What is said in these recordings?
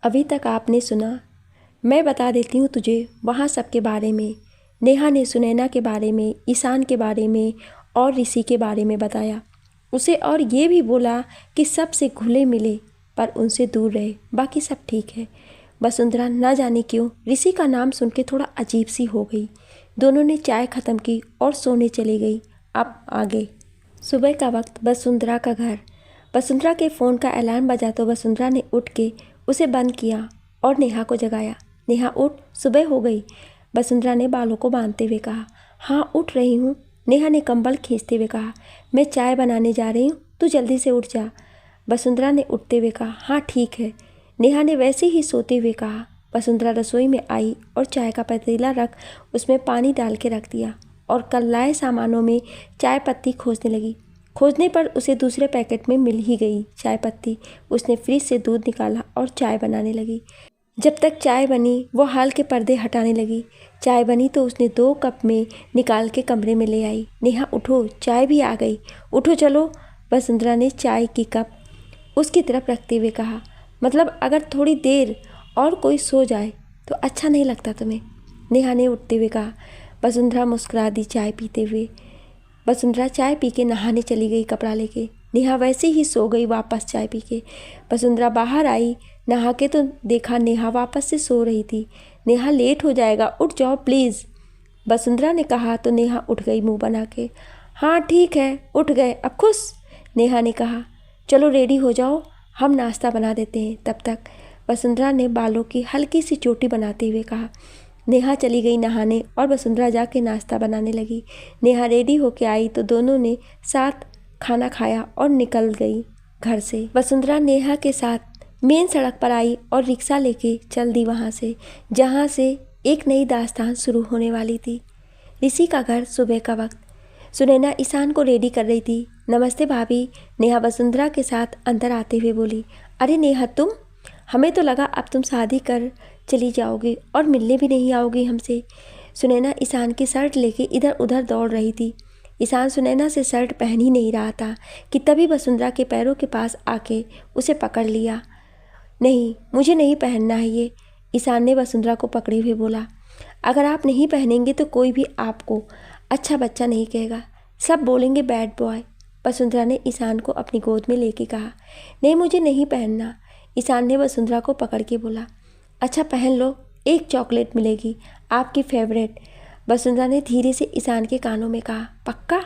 अभी तक आपने सुना, मैं बता देती हूँ तुझे वहाँ सब के बारे में। नेहा ने सुनैना के बारे में, ईशान के बारे में और ऋषि के बारे में बताया उसे, और ये भी बोला कि सबसे घुले मिले पर उनसे दूर रहे, बाकी सब ठीक है। वसुंधरा ना जाने क्यों ऋषि का नाम सुन के थोड़ा अजीब सी हो गई। दोनों ने चाय ख़त्म की और सोने चली गई। अब आगे। सुबह का वक्त, वसुंधरा का घर। वसुंधरा के फ़ोन का अलार्म बजा तो वसुंधरा ने उठ के उसे बंद किया और नेहा को जगाया। नेहा उठ, सुबह हो गई। वसुंधरा ने बालों को बांधते हुए कहा। हाँ उठ रही हूँ। नेहा ने कंबल खींचते हुए कहा। मैं चाय बनाने जा रही हूँ, तू जल्दी से उठ जा। वसुंधरा ने उठते हुए कहा। हाँ ठीक है। नेहा ने वैसे ही सोते हुए कहा। वसुंधरा रसोई में आई और चाय का पतीला रख उसमें पानी डाल के रख दिया और कल लाए सामानों में चाय पत्ती खोजने लगी। खोजने पर उसे दूसरे पैकेट में मिल ही गई चाय पत्ती। उसने फ्रिज से दूध निकाला और चाय बनाने लगी। जब तक चाय बनी वो हाल के पर्दे हटाने लगी। चाय बनी तो उसने 2 कप में निकाल के कमरे में ले आई। नेहा उठो, चाय भी आ गई, उठो चलो। वसुंधरा ने चाय की कप उसकी तरफ रखते हुए कहा। मतलब अगर थोड़ी देर और कोई सो जाए तो अच्छा नहीं लगता तुम्हें? नेहा ने उठते हुए कहा। वसुंधरा मुस्कुरा दी चाय पीते हुए। वसुंधरा चाय पी के नहाने चली गई कपड़ा लेके। नेहा वैसे ही सो गई वापस चाय पी के। वसुंधरा बाहर आई नहा के तो देखा नेहा वापस से सो रही थी। नेहा लेट हो जाएगा, उठ जाओ प्लीज़, वसुंधरा ने कहा तो नेहा उठ गई मुंह बना के। हाँ ठीक है, उठ गए, अब खुश? नेहा ने कहा। चलो रेडी हो जाओ, हम नाश्ता बना देते हैं तब तक, वसुंधरा ने बालों की हल्की सी चोटी बनाते हुए कहा। नेहा चली गई नहाने और वसुंधरा जाके नाश्ता बनाने लगी। नेहा रेडी होके आई तो दोनों ने साथ खाना खाया और निकल गई घर से। वसुंधरा नेहा के साथ मेन सड़क पर आई और रिक्शा लेके चल दी वहाँ से, जहाँ से एक नई दास्तान शुरू होने वाली थी। ऋषि का घर, सुबह का वक्त। सुनैना ईशान को रेडी कर रही थी। नमस्ते भाभी, नेहा वसुंधरा के साथ अंदर आते हुए बोली। अरे नेहा तुम, हमें तो लगा अब तुम शादी कर चली जाओगी और मिलने भी नहीं आओगी हमसे। सुनैना ईशान की शर्ट लेके इधर उधर दौड़ रही थी। ईशान सुनैना से शर्ट पहन ही नहीं रहा था कि तभी वसुंधरा के पैरों के पास आके उसे पकड़ लिया। नहीं, मुझे नहीं पहनना है ये, ईशान ने वसुंधरा को पकड़े हुए बोला। अगर आप नहीं पहनेंगे तो कोई भी आपको अच्छा बच्चा नहीं कहेगा, सब बोलेंगे बैड बॉय, वसुंधरा ने ईशान को अपनी गोद में लेके कहा। नहीं मुझे नहीं पहनना, ईशान ने वसुंधरा को पकड़ के बोला। अच्छा पहन लो, एक चॉकलेट मिलेगी आपकी फेवरेट, वसुंधरा ने धीरे से ईशान के कानों में कहा। पक्का?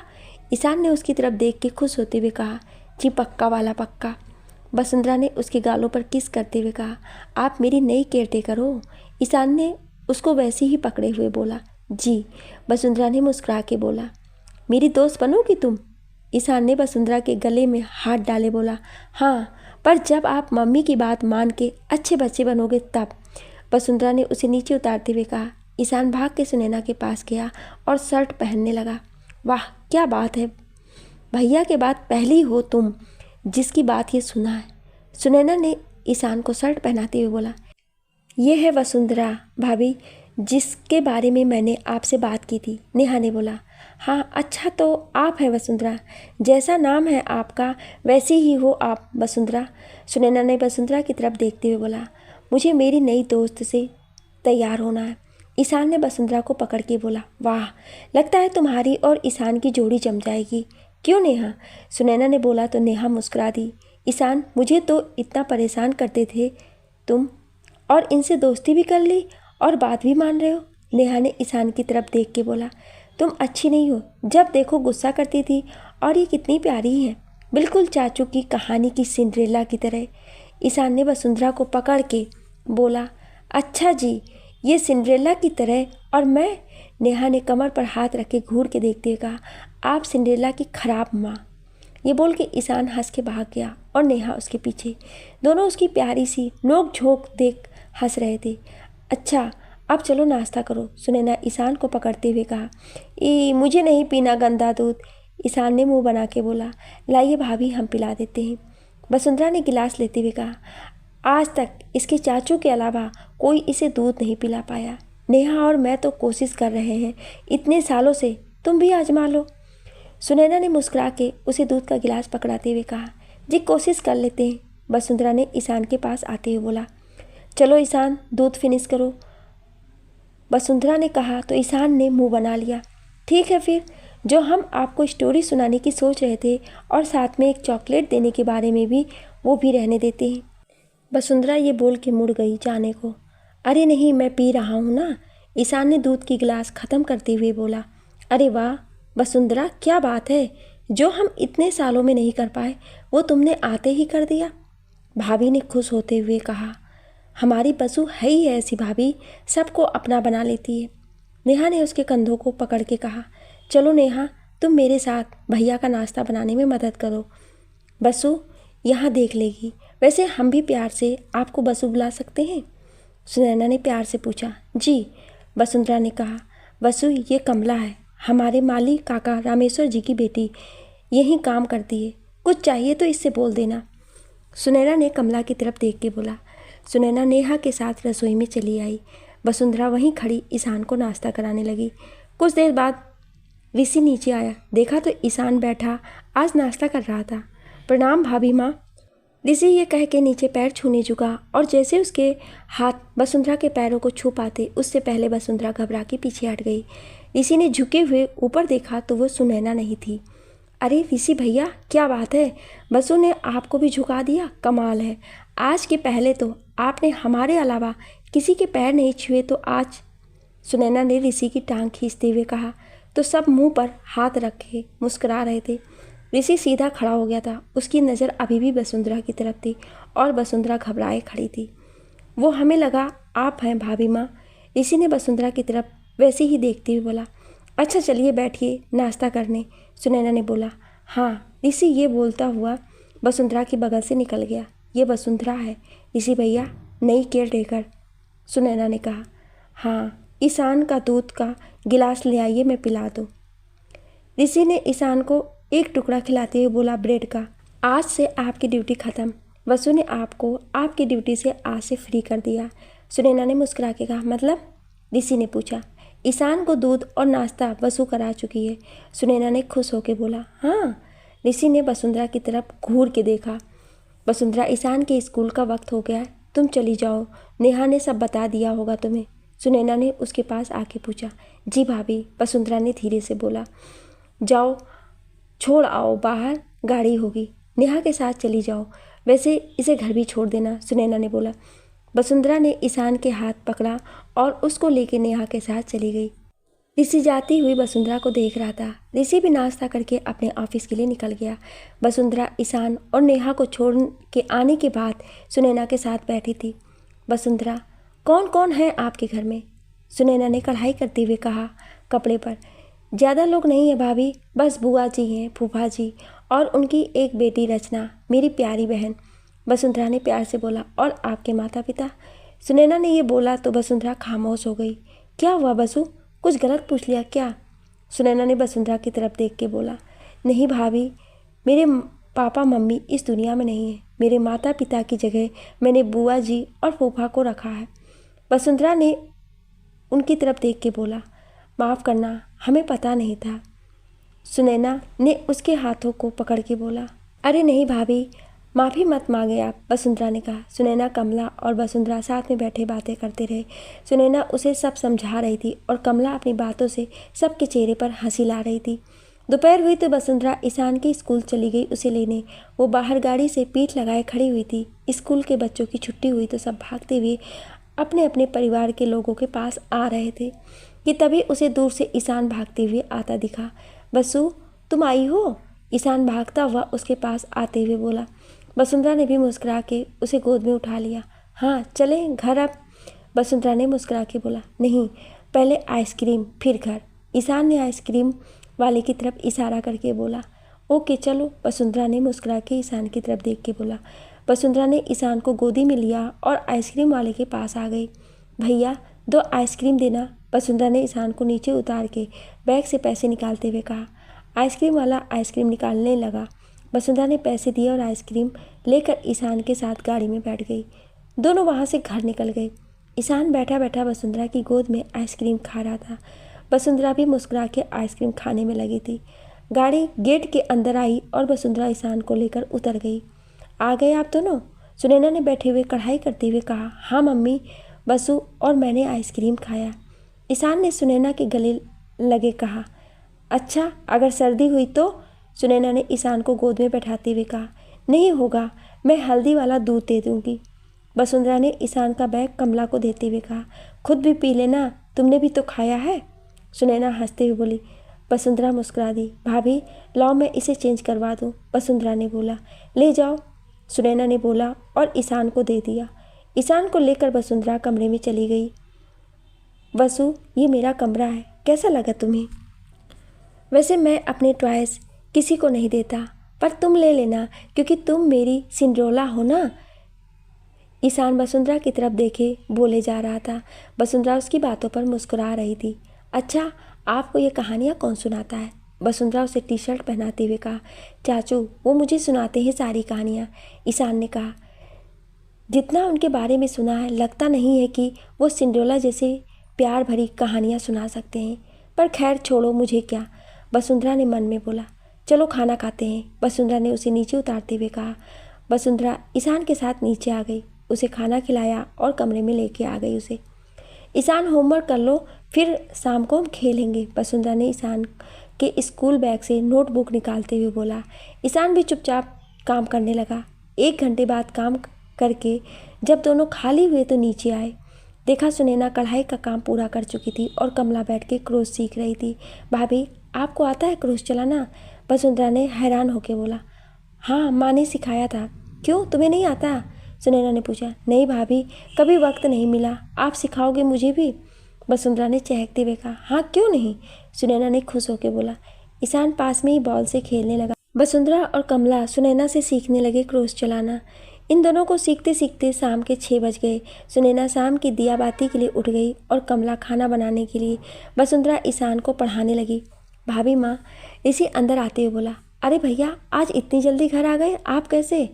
ईशान ने उसकी तरफ देख के खुश होते हुए कहा। जी पक्का वाला पक्का, वसुंधरा ने उसके गालों पर किस करते हुए कहा। आप मेरी नई केयरटेकर हो, ईशान ने उसको वैसे ही पकड़े हुए बोला। जी, वसुंधरा ने मुस्कुरा के बोला। मेरी दोस्त बनोगी तुम? ईशान ने वसुंधरा के गले में हाथ डाले बोला। हाँ, पर जब आप मम्मी की बात मान के अच्छे बच्चे बनोगे तब, वसुंधरा ने उसे नीचे उतारते हुए कहा। ईशान भाग के सुनैना के पास गया और शर्ट पहनने लगा। वाह क्या बात है, भैया के बाद पहली हो तुम जिसकी बात ये सुना है, सुनैना ने ईशान को शर्ट पहनाते हुए बोला। ये है वसुंधरा भाभी जिसके बारे में मैंने आपसे बात की थी, नेहा ने बोला। हाँ अच्छा तो आप हैं वसुंधरा, जैसा नाम है आपका वैसी ही हो आप वसुंधरा, सुनैना ने वसुंधरा की तरफ देखते हुए बोला। मुझे मेरी नई दोस्त से तैयार होना है, ईशान ने वसुंधरा को पकड़ के बोला। वाह, लगता है तुम्हारी और ईशान की जोड़ी जम जाएगी। क्यों नेहा? सुनैना ने बोला तो नेहा मुस्कुरा दी। ईशान, मुझे तो इतना परेशान करते थे तुम, और इनसे दोस्ती भी कर ली और बात भी मान रहे हो, नेहा ने ईशान की तरफ देख के बोला। तुम अच्छी नहीं हो, जब देखो गुस्सा करती थी, और ये कितनी प्यारी है, बिल्कुल चाचू की कहानी की सिंड्रेला की तरह, ईशान ने वसुंधरा को पकड़ के बोला। अच्छा जी, ये सिंड्रेला की तरह और मैं, नेहा ने कमर पर हाथ रख के घूर के देखते हुए कहा। आप सिंड्रेला की खराब माँ, ये बोल के ईशान हंस के भाग गया और नेहा उसके पीछे। दोनों उसकी प्यारी सी नोक झोंक देख हंस रहे थे। अच्छा अब चलो नाश्ता करो, सुनैना ईशान को पकड़ते हुए कहा। मुझे नहीं पीना गंदा दूध, ईशान ने मुंह बना के बोला। लाइए भाभी हम पिला देते हैं, वसुंधरा ने गिलास लेते हुए कहा। आज तक इसके चाचू के अलावा कोई इसे दूध नहीं पिला पाया, नेहा और मैं तो कोशिश कर रहे हैं इतने सालों से, तुम भी आजमा लो, सुनैना ने मुस्कुरा के उसे दूध का गिलास पकड़ाते हुए कहा। जी कोशिश कर लेते हैं, वसुंधरा ने ईशान के पास आते हुए बोला। चलो ईशान, दूध फिनिश करो, वसुंधरा ने कहा तो ईशान ने मुंह बना लिया। ठीक है फिर, जो हम आपको स्टोरी सुनाने की सोच रहे थे और साथ में एक चॉकलेट देने के बारे में भी, वो भी रहने देते हैं। वसुंधरा ये बोल के मुड़ गई जाने को। अरे नहीं, मैं पी रहा हूँ ना, ईशान ने दूध की गिलास ख़त्म करते हुए बोला। अरे वाह वसुंधरा, क्या बात है, जो हम इतने सालों में नहीं कर पाए वो तुमने आते ही कर दिया, भाभी ने खुश होते हुए कहा। हमारी बसु है ही ऐसी भाभी, सबको अपना बना लेती है। नेहा ने उसके कंधों को पकड़ के कहा। चलो नेहा, तुम मेरे साथ भैया का नाश्ता बनाने में मदद करो, बसु यहाँ देख लेगी। वैसे हम भी प्यार से आपको बसु बुला सकते हैं? सुनैना ने प्यार से पूछा। जी, वसुंधरा ने कहा। बसु, ये कमला है, हमारे माली काका रामेश्वर जी की बेटी, यहीं काम करती है, कुछ चाहिए तो इससे बोल देना। सुनैना ने कमला की तरफ देख के बोला। सुनैना नेहा के साथ रसोई में चली आई। वसुंधरा वहीं खड़ी ईशान को नाश्ता कराने लगी। कुछ देर बाद ऋषि नीचे आया, देखा तो ईशान बैठा आज नाश्ता कर रहा था। प्रणाम भाभी माँ, ऋषि ये कह के नीचे पैर छूने झुका और जैसे उसके हाथ वसुंधरा के पैरों को छू पाते उससे पहले वसुंधरा घबरा के पीछे हट गई। ऋषि ने झुके हुए ऊपर देखा तो वो सुनैना नहीं थी। अरे ऋषि भैया, क्या बात है, बसु ने आपको भी झुका दिया, कमाल है। आज के पहले तो आपने हमारे अलावा किसी के पैर नहीं छुए तो आज, सुनैना ने ऋषि की टांग खींचते हुए कहा। तो सब मुंह पर हाथ रखे मुस्कुरा रहे थे। ऋषि सीधा खड़ा हो गया था, उसकी नज़र अभी भी वसुंधरा की तरफ थी और वसुंधरा घबराए खड़ी थी। वो हमें लगा आप हैं भाभी माँ, ऋषि ने वसुंधरा की तरफ वैसे ही देखते हुए बोला। अच्छा चलिए बैठिए नाश्ता करने, सुनैना ने बोला। हाँ, ऋषि ये बोलता हुआ वसुंधरा की बगल से निकल गया। ये वसुंधरा है ऋषि भैया, नई केयर टेकर, सुनैना ने कहा। हाँ, ईशान का दूध का गिलास ले आइए, मैं पिला दूँ। ऋषि ने ईशान को एक टुकड़ा खिलाते हुए बोला, ब्रेड का। आज से आपकी ड्यूटी ख़त्म, वसु ने आपको आपकी ड्यूटी से आज से फ्री कर दिया। सुनैना ने मुस्कुरा के कहा। मतलब? ऋषि ने पूछा। ईशान को दूध और नाश्ता वसु करा चुकी है, सुनैना ने खुश होकर बोला। हाँ, ऋषि ने वसुंधरा की तरफ घूर के देखा। वसुंधरा, ईशान के स्कूल का वक्त हो गया है, तुम चली जाओ, नेहा ने सब बता दिया होगा तुम्हें, सुनैना ने उसके पास आके पूछा। जी भाभी, वसुंधरा ने धीरे से बोला। जाओ छोड़ आओ, बाहर गाड़ी होगी, नेहा के साथ चली जाओ, वैसे इसे घर भी छोड़ देना, सुनैना ने बोला। वसुंधरा ने ईशान के हाथ पकड़ा और उसको लेकर नेहा के साथ चली गई। ऋषि जाती हुई वसुंधरा को देख रहा था। ऋषि भी नाश्ता करके अपने ऑफिस के लिए निकल गया। वसुंधरा ईशान और नेहा को छोड़ के आने के बाद सुनैना के साथ बैठी थी। वसुंधरा, कौन कौन है आपके घर में? सुनैना ने कढ़ाई करते हुए कहा कपड़े पर। ज़्यादा लोग नहीं है भाभी, बस बुआ जी हैं, फूफा जी और उनकी एक बेटी रचना, मेरी प्यारी बहन, वसुंधरा ने प्यार से बोला। और आपके माता पिता? सुनैना ने ये बोला तो वसुंधरा खामोश हो गई। क्या हुआ बसु, कुछ गलत पूछ लिया क्या? सुनैना ने वसुंधरा की तरफ देख के बोला। नहीं भाभी, मेरे पापा मम्मी इस दुनिया में नहीं है, मेरे माता पिता की जगह मैंने बुआ जी और फूफा को रखा है, वसुंधरा ने उनकी तरफ देख के बोला। माफ़ करना, हमें पता नहीं था, सुनैना ने उसके हाथों को पकड़ के बोला। अरे नहीं भाभी, माफ़ी मत मांगे आप, वसुंधरा ने कहा। सुनैना, कमला और वसुंधरा साथ में बैठे बातें करते रहे। सुनैना उसे सब समझा रही थी और कमला अपनी बातों से सबके चेहरे पर हंसी ला रही थी। दोपहर हुई तो वसुंधरा ईशान के स्कूल चली गई उसे लेने। वो बाहर गाड़ी से पीठ लगाए खड़ी हुई थी। स्कूल के बच्चों की छुट्टी हुई तो सब भागते हुए अपने अपने परिवार के लोगों के पास आ रहे थे कि तभी उसे दूर से ईशान भागते हुए आता दिखा। बसु, तुम आई हो? ईशान भागता हुआ उसके पास आते हुए बोला। वसुंधरा ने भी मुस्कुरा के उसे गोद में उठा लिया। हाँ चलें घर अब, वसुंधरा ने मुस्कुरा के बोला। नहीं, पहले आइसक्रीम फिर घर, ईशान ने आइसक्रीम वाले की तरफ इशारा करके बोला। ओके चलो, वसुंधरा ने मुस्कुरा के ईशान की तरफ देख के बोला। वसुंधरा ने ईशान को गोदी में लिया और आइसक्रीम वाले के पास आ गई। भैया 2 आइसक्रीम देना, वसुंधरा ने ईशान को नीचे उतार के बैग से पैसे निकालते हुए कहा। आइसक्रीम वाला आइसक्रीम निकालने लगा। वसुंधरा ने पैसे दिए और आइसक्रीम लेकर ईशान के साथ गाड़ी में बैठ गई। दोनों वहाँ से घर निकल गए। ईशान बैठा बैठा वसुंधरा की गोद में आइसक्रीम खा रहा था। वसुंधरा भी मुस्कुरा के आइसक्रीम खाने में लगी थी। गाड़ी गेट के अंदर आई और वसुंधरा ईशान को लेकर उतर गई। आ गए आप दोनों, सुनैना ने बैठे हुए कढ़ाई करते हुए कहा। हाँ मम्मी, बसु और मैंने आइसक्रीम खाया। ईशान ने सुनैना के गले लगे कहा। अच्छा, अगर सर्दी हुई तो? सुनैना ने ईशान को गोद में बैठाते हुए कहा। नहीं होगा, मैं हल्दी वाला दूध दे दूंगी। वसुंधरा ने ईशान का बैग कमला को देते हुए कहा। खुद भी पी लेना, तुमने भी तो खाया है। सुनैना हंसते हुए बोली। वसुंधरा मुस्कुरा दी। भाभी, लाओ मैं इसे चेंज करवा दूँ, वसुंधरा ने बोला। ले जाओ, सुनैना ने बोला और ईशान को दे दिया। ईशान को लेकर वसुंधरा कमरे में चली गई। वसु, ये मेरा कमरा है, कैसा लगा तुम्हें? वैसे मैं अपने टॉयज किसी को नहीं देता, पर तुम ले लेना क्योंकि तुम मेरी सिंड्रेला हो ना। ईशान वसुंधरा की तरफ देखे बोले जा रहा था। वसुंधरा उसकी बातों पर मुस्कुरा रही थी। अच्छा, आपको ये कहानियाँ कौन सुनाता है? वसुंधरा उसे टी शर्ट पहनाते हुए कहा। चाचू, वो मुझे सुनाते हैं सारी कहानियाँ, ईशान ने कहा। जितना उनके बारे में सुना है, लगता नहीं है कि वो सिंड्रेला जैसे प्यार भरी कहानियाँ सुना सकते हैं। पर खैर छोड़ो, मुझे क्या, वसुंधरा ने मन में बोला। चलो खाना खाते हैं, वसुंधरा ने उसे नीचे उतारते हुए कहा। वसुंधरा ईशान के साथ नीचे आ गई, उसे खाना खिलाया और कमरे में लेके आ गई उसे। ईशान, होमवर्क कर लो, फिर शाम को हम खेलेंगे, वसुंधरा ने ईशान के स्कूल बैग से नोटबुक निकालते हुए बोला। ईशान भी चुपचाप काम करने लगा। 1 घंटे बाद काम करके जब दोनों खाली हुए तो नीचे आए। देखा सुनैना कढ़ाई का काम पूरा कर चुकी थी और कमला बैठ के क्रोश सीख रही थी। भाभी, आपको आता है क्रोश चलाना? वसुंधरा ने हैरान होकर बोला। हाँ, माँ ने सिखाया था। क्यों, तुम्हें नहीं आता? सुनैना ने पूछा। नहीं भाभी, कभी वक्त नहीं मिला, आप सिखाओगे मुझे भी? वसुंधरा ने चहकते हुए कहा। हाँ, क्यों नहीं, सुनैना ने खुश होकर बोला। ईशान पास में ही बॉल से खेलने लगा। वसुंधरा और कमला सुनैना से सीखने लगे क्रोश चलाना। इन दोनों को सीखते सीखते शाम के 6 बज गए। सुनैना शाम की दिया बाती के लिए उठ गई और कमला खाना बनाने के लिए। वसुंधरा ईशान को पढ़ाने लगी। भाभी माँ, इसी अंदर आते हुए बोला। अरे भैया, आज इतनी जल्दी घर आ गए, आप कैसे?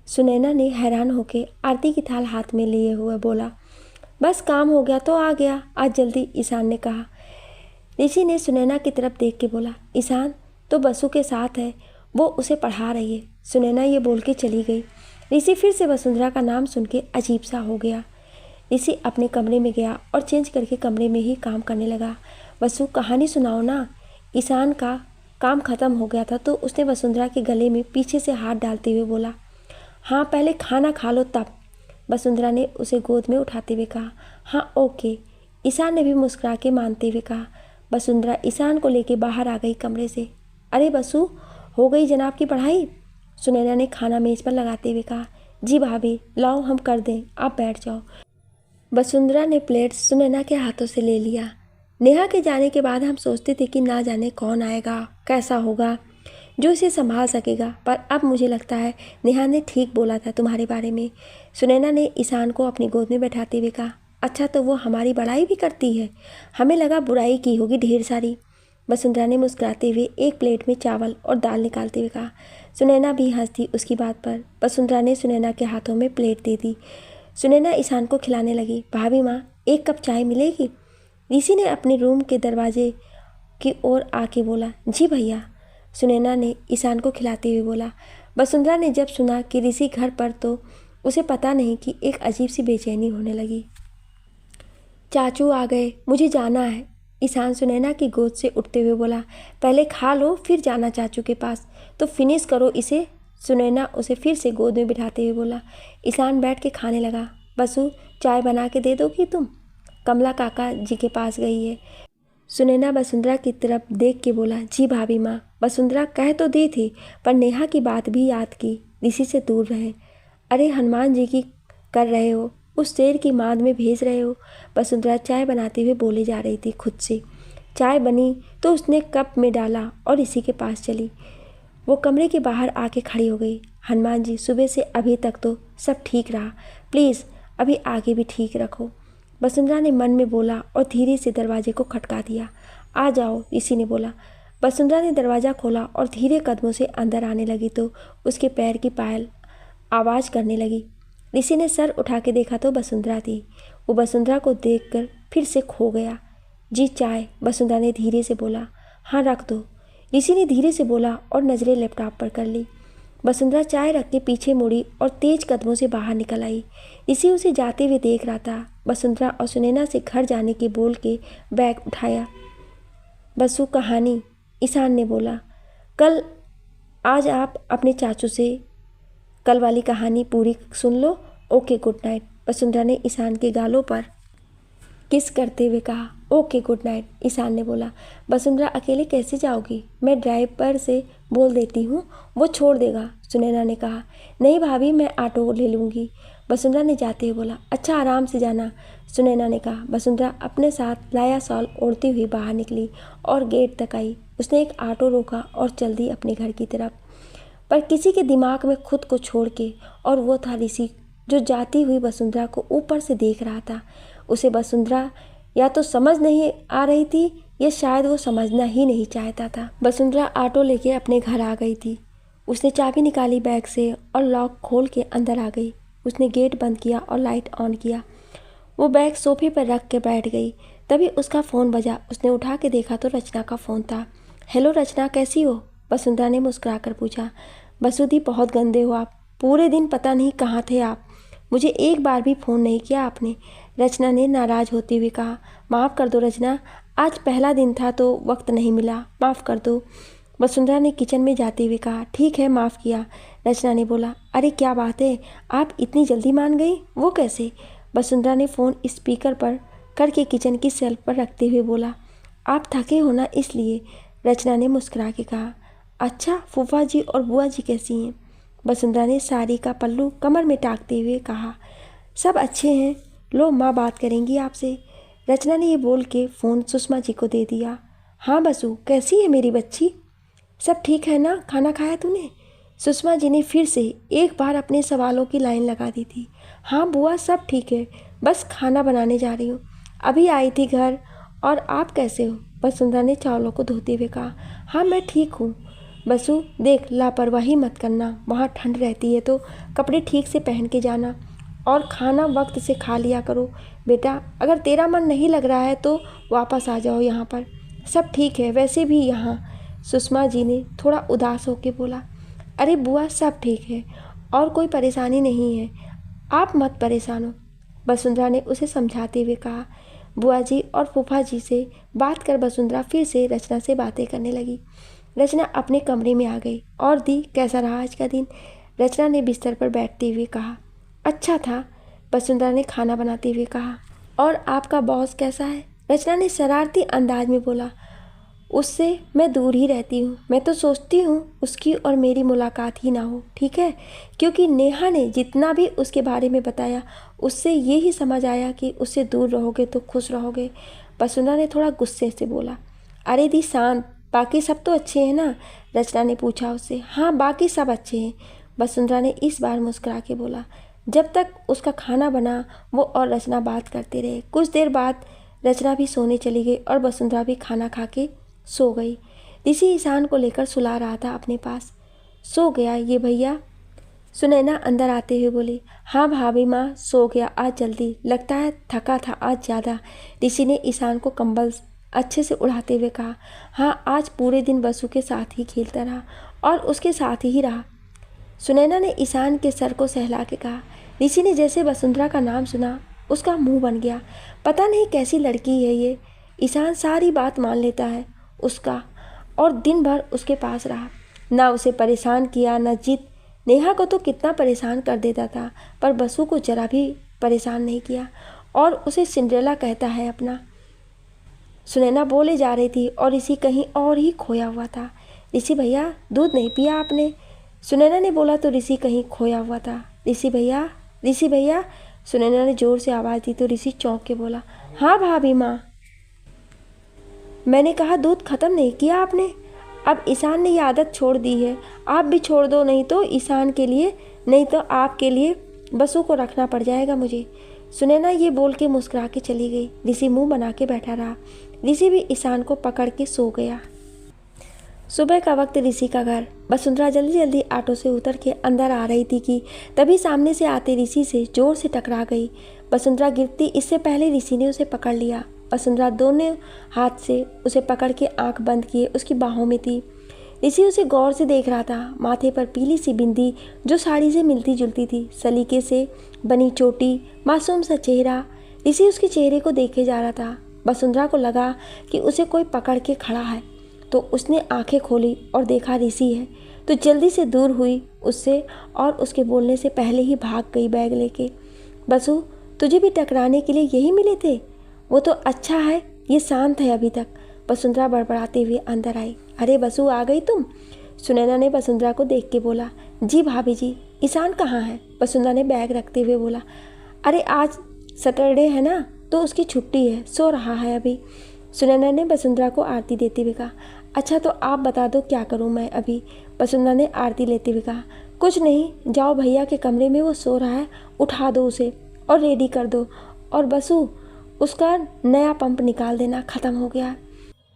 सुनैना ने हैरान होकर आरती की थाल हाथ में लिए हुए बोला। बस काम हो गया तो आ गया आज जल्दी, ईशान ने कहा। ऋषि ने सुनैना की तरफ देख के बोला। ईशान तो बसु के साथ है, वो उसे पढ़ा रही है। सुनैना ये बोल के चली गई। ऋषि फिर से वसुंधरा का नाम सुन के अजीब सा हो गया। ऋषि अपने कमरे में गया और चेंज करके कमरे में ही काम करने लगा। वसु, कहानी सुनाओ ना। ईशान का काम ख़त्म हो गया था तो उसने वसुंधरा के गले में पीछे से हाथ डालते हुए बोला। हाँ, पहले खाना खा लो तब, वसुंधरा ने उसे गोद में उठाते हुए कहा। हाँ ओके, ईशान ने भी मुस्कुरा के मानते हुए कहा। वसुंधरा ईशान को लेके बाहर आ गई कमरे से। अरे बसु, हो गई जनाब की पढ़ाई? सुनैना ने खाना मेज पर लगाते हुए कहा। जी भाभी, लाओ हम कर दें, आप बैठ जाओ। वसुंधरा ने प्लेट सुनैना के हाथों से ले लिया। नेहा के जाने के बाद हम सोचते थे कि ना जाने कौन आएगा, कैसा होगा, जो इसे संभाल सकेगा, पर अब मुझे लगता है नेहा ने ठीक बोला था तुम्हारे बारे में। सुनैना ने ईशान को अपनी गोद में बैठाते हुए कहा। अच्छा, तो वो हमारी बड़ाई भी करती है? हमें लगा बुराई की होगी ढेर सारी। वसुंधरा ने मुस्कुराते हुए एक प्लेट में चावल और दाल निकालते हुए कहा। सुनैना भी हंसती उसकी बात पर। वसुंधरा ने सुनैना के हाथों में प्लेट दे दी। सुनैना ईशान को खिलाने लगी। भाभी माँ, 1 कप चाय मिलेगी? ऋषि ने अपने रूम के दरवाजे की ओर आके बोला। जी भैया, सुनैना ने ईशान को खिलाते हुए बोला। वसुंधरा ने जब सुना कि ऋषि घर पर तो उसे पता नहीं कि एक अजीब सी बेचैनी होने लगी। चाचू आ गए, मुझे जाना है, ईशान सुनैना की गोद से उठते हुए बोला। पहले खा लो फिर जाना चाचू के पास, तो फिनिश करो इसे, सुनैना उसे फिर से गोद में बिठाते हुए बोला। ईशान बैठ के खाने लगा। बसु, चाय बना के दे दोगी तुम? कमला काका जी के पास गई है। सुनैना वसुंधरा की तरफ देख के बोला। जी भाभी माँ। वसुंधरा कह तो दी थी, पर नेहा की बात भी याद की, ऋषि से दूर रहे। अरे हनुमान जी की कर रहे हो, उस शेर की माद में भेज रहे हो, वसुंधरा चाय बनाते हुए बोली जा रही थी खुद से। चाय बनी तो उसने कप में डाला और ऋषि के पास चली। वो कमरे के बाहर आके खड़ी हो गई। हनुमान जी, सुबह से अभी तक तो सब ठीक रहा, प्लीज़ अभी आगे भी ठीक रखो, वसुंधरा ने मन में बोला और धीरे से दरवाजे को खटका दिया। आ जाओ, ऋषि ने बोला। वसुंधरा ने दरवाज़ा खोला और धीरे कदमों से अंदर आने लगी तो उसके पैर की पायल आवाज़ करने लगी। ऋषि ने सर उठा के देखा तो वसुंधरा थी। वो वसुंधरा को देखकर फिर से खो गया। जी चाय, वसुंधरा ने धीरे से बोला। हाँ रख दो, ऋषि ने धीरे से बोला और नज़रें लैपटॉप पर कर ली। वसुंधरा चाय रख के पीछे मुड़ी और तेज कदमों से बाहर निकल आई। ऋषि उसे जाते हुए देख रहा था। वसुंधरा और सुनैना से घर जाने के बोल के बैग उठाया। बसु कहानी, ईशान ने बोला, आज आप अपने चाचू से कल वाली कहानी पूरी सुन लो। ओके गुड नाइट, वसुंधरा ने ईशान के गालों पर किस करते हुए कहा। ओके गुड नाइट, ईशान ने बोला। वसुंधरा अकेले कैसे जाओगी? मैं ड्राइवर से बोल देती हूँ, वो छोड़ देगा, सुनैना ने कहा। नहीं भाभी, मैं ऑटो ले लूँगी, वसुंधरा ने जाते हुए बोला। अच्छा आराम से जाना, सुनैना ने कहा। वसुंधरा अपने साथ लाया शॉल ओढ़ती हुई बाहर निकली और गेट तक आई। उसने एक ऑटो रोका और चल दी अपने घर की तरफ। पर किसी के दिमाग में खुद को छोड़ के, और वो था ऋषि, जो जाती हुई वसुंधरा को ऊपर से देख रहा था। उसे वसुंधरा या तो समझ नहीं आ रही थी या शायद वो समझना ही नहीं चाहता था। वसुंधरा ऑटो लेके अपने घर आ गई थी। उसने चाबी निकाली बैग से और लॉक खोल के अंदर आ गई। उसने गेट बंद किया और लाइट ऑन किया। वो बैग सोफे पर रख के बैठ गई। तभी उसका फ़ोन बजा। उसने उठा के देखा तो रचना का फ़ोन था। हेलो रचना, कैसी हो? वसुंधरा ने मुस्कुरा कर पूछा। बसुदी, बहुत गंदे हो आप, पूरे दिन पता नहीं कहाँ थे आप, मुझे एक बार भी फ़ोन नहीं किया आपने, रचना ने नाराज़ होते हुए कहा। माफ़ कर दो रचना, आज पहला दिन था तो वक्त नहीं मिला, माफ़ कर दो, वसुंधरा ने किचन में जाते हुए कहा। ठीक है, माफ़ किया, रचना ने बोला। अरे क्या बात है, आप इतनी जल्दी मान गई? वो कैसे? वसुंधरा ने फ़ोन स्पीकर पर करके किचन की शेल्फ पर रखते हुए बोला। आप थके हो ना इसलिए, रचना ने मुस्कुरा के कहा। अच्छा, फूफा जी और बुआ जी कैसी हैं? वसुंधरा ने साड़ी का पल्लू कमर में टाकते हुए कहा। सब अच्छे हैं, लो माँ बात करेंगी आपसे, रचना ने ये बोल के फ़ोन सुषमा जी को दे दिया। हाँ बसु, कैसी है मेरी बच्ची? सब ठीक है ना? खाना खाया तूने? सुषमा जी ने फिर से एक बार अपने सवालों की लाइन लगा दी थी। हाँ बुआ, सब ठीक है, बस खाना बनाने जा रही हूँ, अभी आई थी घर। और आप कैसे हो? वसुंधरा ने चावलों को धोते हुए कहा। हाँ मैं ठीक हूँ। बसु देख, लापरवाही मत करना, वहाँ ठंड रहती है तो कपड़े ठीक से पहन के जाना और खाना वक्त से खा लिया करो बेटा। अगर तेरा मन नहीं लग रहा है तो वापस आ जाओ यहाँ पर, सब ठीक है वैसे भी यहाँ, सुषमा जी ने थोड़ा उदास होकर बोला। अरे बुआ, सब ठीक है और कोई परेशानी नहीं है, आप मत परेशान हो, वसुंधरा ने उसे समझाते हुए कहा। बुआ जी और फूफा जी से बात कर वसुंधरा फिर से रचना से बातें करने लगी। रचना अपने कमरे में आ गई। और दी, कैसा रहा आज का दिन? रचना ने बिस्तर पर बैठते हुए कहा। अच्छा था, वसुंधरा ने खाना बनाते हुए कहा। और आपका बॉस कैसा है? रचना ने शरारती अंदाज में बोला। उससे मैं दूर ही रहती हूँ, मैं तो सोचती हूँ उसकी और मेरी मुलाकात ही ना हो, ठीक है, क्योंकि नेहा ने जितना भी उसके बारे में बताया उससे ये ही समझ आया कि उससे दूर रहोगे तो खुश रहोगे। वसुंधरा ने थोड़ा गुस्से से बोला। अरे दी शांत, बाकी सब तो अच्छे हैं ना? रचना ने पूछा उससे। हाँ बाकी सब अच्छे हैं, वसुंधरा ने इस बार मुस्कुरा के बोला। जब तक उसका खाना बना वो और रचना बात करते रहे। कुछ देर बाद रचना भी सोने चली गई और वसुंधरा भी खाना खा के सो गई। ऋषि ईशान को लेकर सुला रहा था अपने पास। सो गया ये भैया? सुनैना अंदर आते हुए बोली। हाँ भाभी माँ, सो गया आज जल्दी, लगता है थका था आज ज़्यादा, ऋषि ने ईशान को कंबल अच्छे से उड़ाते हुए कहा। हाँ, आज पूरे दिन बसु के साथ ही खेलता रहा और उसके साथ ही रहा, सुनैना ने ईशान के सर को सहला के कहा। ऋषि ने जैसे वसुंधरा का नाम सुना उसका मुंह बन गया। पता नहीं कैसी लड़की है ये, ईशान सारी बात मान लेता है उसका और दिन भर उसके पास रहा, ना उसे परेशान किया ना जिद। नेहा को तो कितना परेशान कर देता था पर बसु को जरा भी परेशान नहीं किया और उसे सिंड्रेला कहता है अपना। सुनैना बोले जा रही थी और ऋषि कहीं और ही खोया हुआ था। ऋषि भैया, दूध नहीं पिया आपने? सुनैना ने बोला तो ऋषि कहीं खोया हुआ था। ऋषि भैया, ऋषि भैया, सुनैना ने जोर से आवाज़ दी तो ऋषि चौंक के बोला। हाँ भाभी माँ, मैंने कहा दूध ख़त्म नहीं किया आपने? अब ईशान ने ये आदत छोड़ दी है, आप भी छोड़ दो, नहीं तो ईशान के लिए, नहीं तो आपके लिए बसु को रखना पड़ जाएगा मुझे। सुनैना ये बोल के मुस्कुरा के चली गई। ऋषि मुंह बना के बैठा रहा। ऋषि भी ईशान को पकड़ के सो गया। सुबह का वक्त ऋषि का घर। वसुंधरा जल्दी जल्दी ऑटो से उतर के अंदर आ रही थी कि तभी सामने से आते ऋषि से जोर से टकरा गई। वसुंधरा गिरती इससे पहले ऋषि ने उसे पकड़ लिया। वसुंधरा दोनों हाथ से उसे पकड़ के आंख बंद किए उसकी बाहों में थी। ऋषि उसे गौर से देख रहा था। माथे पर पीली सी बिंदी जो साड़ी से मिलती जुलती थी, सलीके से बनी चोटी, मासूम सा चेहरा। ऋषि उसके चेहरे को देखे जा रहा था। वसुंधरा को लगा कि उसे कोई पकड़ के खड़ा है, तो उसने आंखें खोली और देखा ऋषि है, तो जल्दी से दूर हुई उससे और उसके बोलने से पहले ही भाग गई बैग लेके। बसु, तुझे भी टकराने के लिए यही मिले थे? वो तो अच्छा है ये शांत है अभी तक। वसुंधरा बड़बड़ाते हुए अंदर आई। अरे बसु, आ गई तुम? सुनैना ने वसुंधरा को देख के बोला। जी भाभी जी। ईशान कहाँ है? वसुंधरा ने बैग रखते हुए बोला। अरे आज सैटरडे है ना, तो उसकी छुट्टी है, सो रहा है अभी। सुनैना ने वसुंधरा को आरती देते हुए कहा। अच्छा तो आप बता दो क्या करूं मैं अभी? वसुंधरा ने आरती लेते हुए कहा। कुछ नहीं, जाओ भैया के कमरे में, वो सो रहा है, उठा दो उसे और रेडी कर दो। और बसु, उसका नया पंप निकाल देना, ख़त्म हो गया।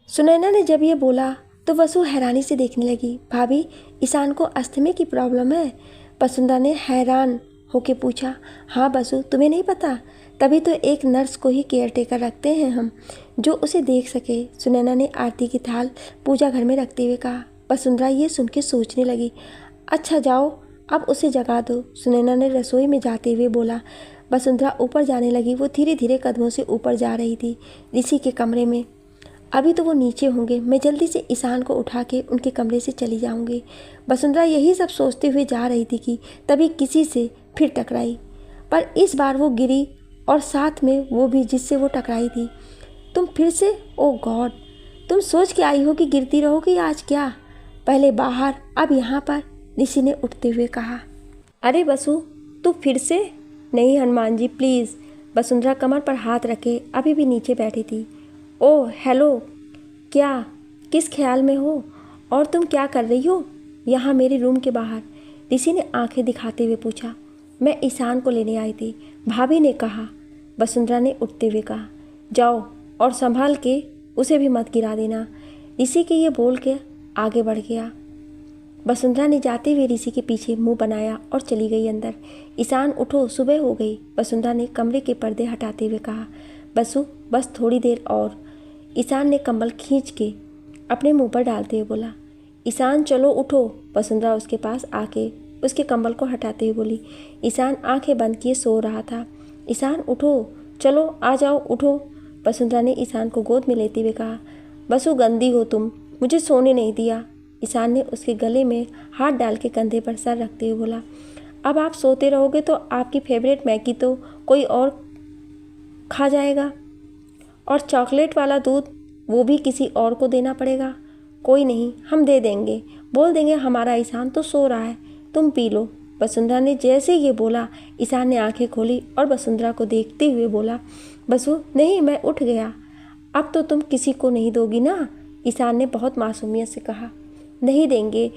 सुनैना ने जब ये बोला तो वसु हैरानी से देखने लगी। भाभी, ईशान को अस्थमे की प्रॉब्लम है? वसुंधरा ने हैरान होके पूछा। हाँ बसु, तुम्हें नहीं पता? तभी तो एक नर्स को ही केयर टेकर रखते हैं हम, जो उसे देख सके। सुनैना ने आरती की थाल पूजा घर में रखते हुए कहा। वसुंधरा ये सुन के सोचने लगी। अच्छा जाओ, अब उसे जगा दो, सुनैना ने रसोई में जाते हुए बोला। वसुंधरा ऊपर जाने लगी। वो धीरे धीरे कदमों से ऊपर जा रही थी ऋषि के कमरे में। अभी तो वो नीचे होंगे, मैं जल्दी से ईशान को उठा के उनके कमरे से चली जाऊंगी। वसुंधरा यही सब सोचते हुए जा रही थी कि तभी किसी से फिर टकराई, पर इस बार वो गिरी और साथ में वो भी जिससे वो टकराई थी। तुम फिर से? ओ गॉड, तुम सोच के आई हो कि गिरती रहोगी आज क्या? पहले बाहर, अब यहाँ पर, ऋषि ने उठते हुए कहा। अरे बसु, तू फिर से? नहीं हनुमान जी प्लीज़। वसुंधरा कमर पर हाथ रखे अभी भी नीचे बैठी थी। ओह हेलो, क्या, किस ख्याल में हो? और तुम क्या कर रही हो यहाँ मेरे रूम के बाहर? ऋषि ने आंखें दिखाते हुए पूछा। मैं ईशान को लेने आई थी, भाभी ने कहा। वसुंधरा ने उठते हुए कहा। जाओ और संभाल के उसे भी मत गिरा देना। ऋषि के ये बोल के आगे बढ़ गया। वसुंधरा ने जाते हुए ऋषि के पीछे मुंह बनाया और चली गई अंदर। ईशान उठो, सुबह हो गई। वसुंधरा ने कमरे के पर्दे हटाते हुए कहा। बसु, बस थोड़ी देर और। ईशान ने कंबल खींच के अपने मुंह पर डालते हुए बोला। ईशान चलो उठो। वसुंधरा उसके पास आके उसके कंबल को हटाते हुए बोली। ईशान आंखें बंद किए सो रहा था। ईशान उठो, चलो आ जाओ, उठो। वसुंधरा ने ईशान को गोद में लेते हुए कहा। बसु गंदी हो तुम, मुझे सोने नहीं दिया। ईशान ने उसके गले में हाथ डाल के कंधे पर सर रखते हुए बोला। अब आप सोते रहोगे तो आपकी फेवरेट मैगी तो कोई और खा जाएगा, और चॉकलेट वाला दूध वो भी किसी और को देना पड़ेगा। कोई नहीं, हम दे देंगे, बोल देंगे हमारा ईशान तो सो रहा है, तुम पी लो। वसुंधरा ने जैसे ये बोला, ईशान ने आंखें खोली और वसुंधरा को देखते हुए बोला। बसु नहीं, मैं उठ गया। अब तो तुम किसी को नहीं दोगी ना? ईशान ने बहुत मासूमियत से कहा। नहीं देंगे,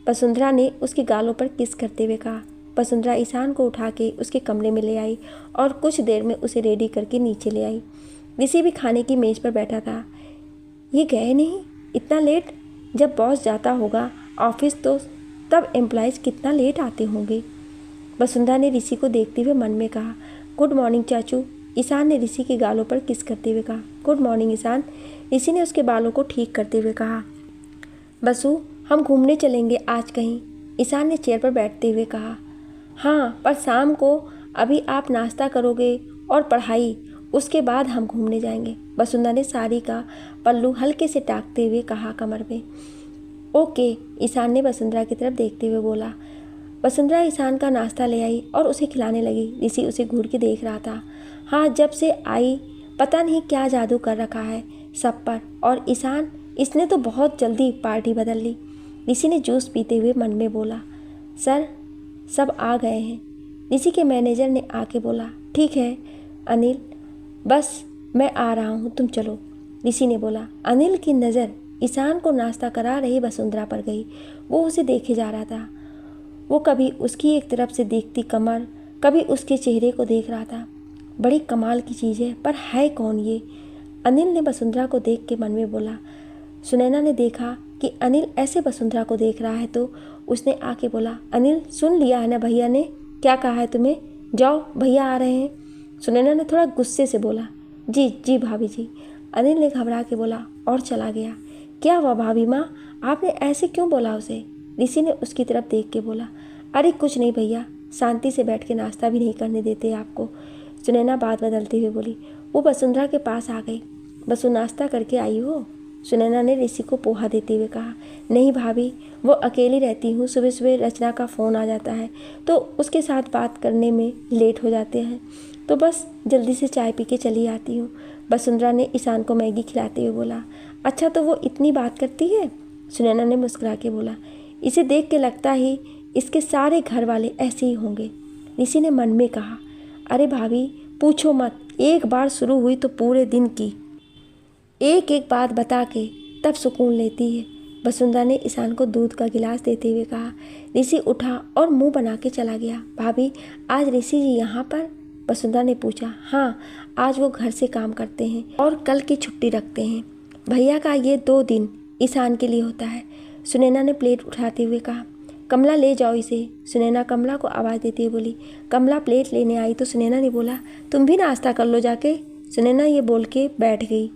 वसुंधरा ने उसके गालों पर किस करते हुए कहा। वसुंधरा ईशान को उठा के उसके कमरे में ले आई और कुछ देर में उसे रेडी करके नीचे ले आई। ऋषि भी खाने की मेज पर बैठा था। ये गए नहीं इतना लेट? जब बॉस जाता होगा ऑफिस तो तब एम्प्लॉयज़ कितना लेट आते होंगे। वसुंधरा ने ऋषि को देखते हुए मन में कहा। गुड मॉर्निंग चाचू। ईशान ने ऋषि के गालों पर किस करते हुए कहा। Good morning Ishan. ऋषि ने उसके बालों को ठीक करते हुए कहा। बसु, हम घूमने चलेंगे आज कहीं, ईशान ने चेयर पर बैठते हुए कहा। हाँ, पर शाम को, अभी आप नाश्ता करोगे और पढ़ाई, उसके बाद हम घूमने जाएंगे। वसुंधरा ने साड़ी का पल्लू हल्के से टाकते हुए कहा कमर में। ओके, ईशान ने वसुंधरा की तरफ देखते हुए बोला। वसुंधरा ईशान का नाश्ता ले आई और उसे खिलाने लगी। ऋषि उसे घूर के देख रहा था। हाँ, जब से आई पता नहीं क्या जादू कर रखा है सब पर। और ईशान, इसने तो बहुत जल्दी पार्टी बदल ली। ऋषि ने जूस पीते हुए मन में बोला। सर, सब आ गए हैं। ऋषि के मैनेजर ने आके बोला। ठीक है अनिल, बस मैं आ रहा हूँ, तुम चलो, ऋषि ने बोला। अनिल की नज़र ईशान को नाश्ता करा रही वसुंधरा पर गई। वो उसे देखे जा रहा था। वो कभी उसकी एक तरफ से देखती कमर, कभी उसके चेहरे को देख रहा था। बड़ी कमाल की चीज़ है, पर है कौन ये? अनिल ने वसुंधरा को देख के मन में बोला। सुनैना ने देखा कि अनिल ऐसे वसुंधरा को देख रहा है तो उसने आके बोला। अनिल, सुन लिया है ना भैया ने क्या कहा है तुम्हें? जाओ, भैया आ रहे हैं। सुनैना ने थोड़ा गुस्से से बोला। जी जी भाभी जी, अनिल ने घबरा के बोला और चला गया। क्या हुआ भाभी माँ, आपने ऐसे क्यों बोला उसे? ऋषि ने उसकी तरफ देख के बोला। अरे कुछ नहीं भैया, शांति से बैठ के नाश्ता भी नहीं करने देते आपको। सुनैना बात बदलते हुए बोली। वो वसुंधरा के पास आ गई। बसु नाश्ता करके आई हो? सुनैना ने ऋषि को पोहा देते हुए कहा। नहीं भाभी, वो अकेली रहती हूँ, सुबह सुबह रचना का फ़ोन आ जाता है तो उसके साथ बात करने में लेट हो जाते हैं, तो बस जल्दी से चाय पी के चली आती हूँ। वसुंधरा ने ईशान को मैगी खिलाते हुए बोला। अच्छा, तो वो इतनी बात करती है? सुनैना ने मुस्कुरा के बोला। इसे देख के लगता ही इसके सारे घर वाले ऐसे ही होंगे, ऋषि ने मन में कहा। अरे भाभी पूछो मत, एक बार शुरू हुई तो पूरे दिन की एक एक बात बता के तब सुकून लेती है। वसुंधरा ने ईशान को दूध का गिलास देते हुए कहा। ऋषि उठा और मुंह बना के चला गया। भाभी, आज ऋषि जी यहाँ पर? वसुंधरा ने पूछा। हाँ, आज वो घर से काम करते हैं और कल की छुट्टी रखते हैं। भैया का ये 2 दिन ईशान के लिए होता है। सुनैना ने प्लेट उठाते हुए कहा। कमला ले जाओ इसे। सुनैना कमला को आवाज़ देती हुई बोली। कमला प्लेट लेने आई तो सुनैना ने बोला, तुम भी नाश्ता कर लो जाके। सुनैना ये बोल के बैठ गई।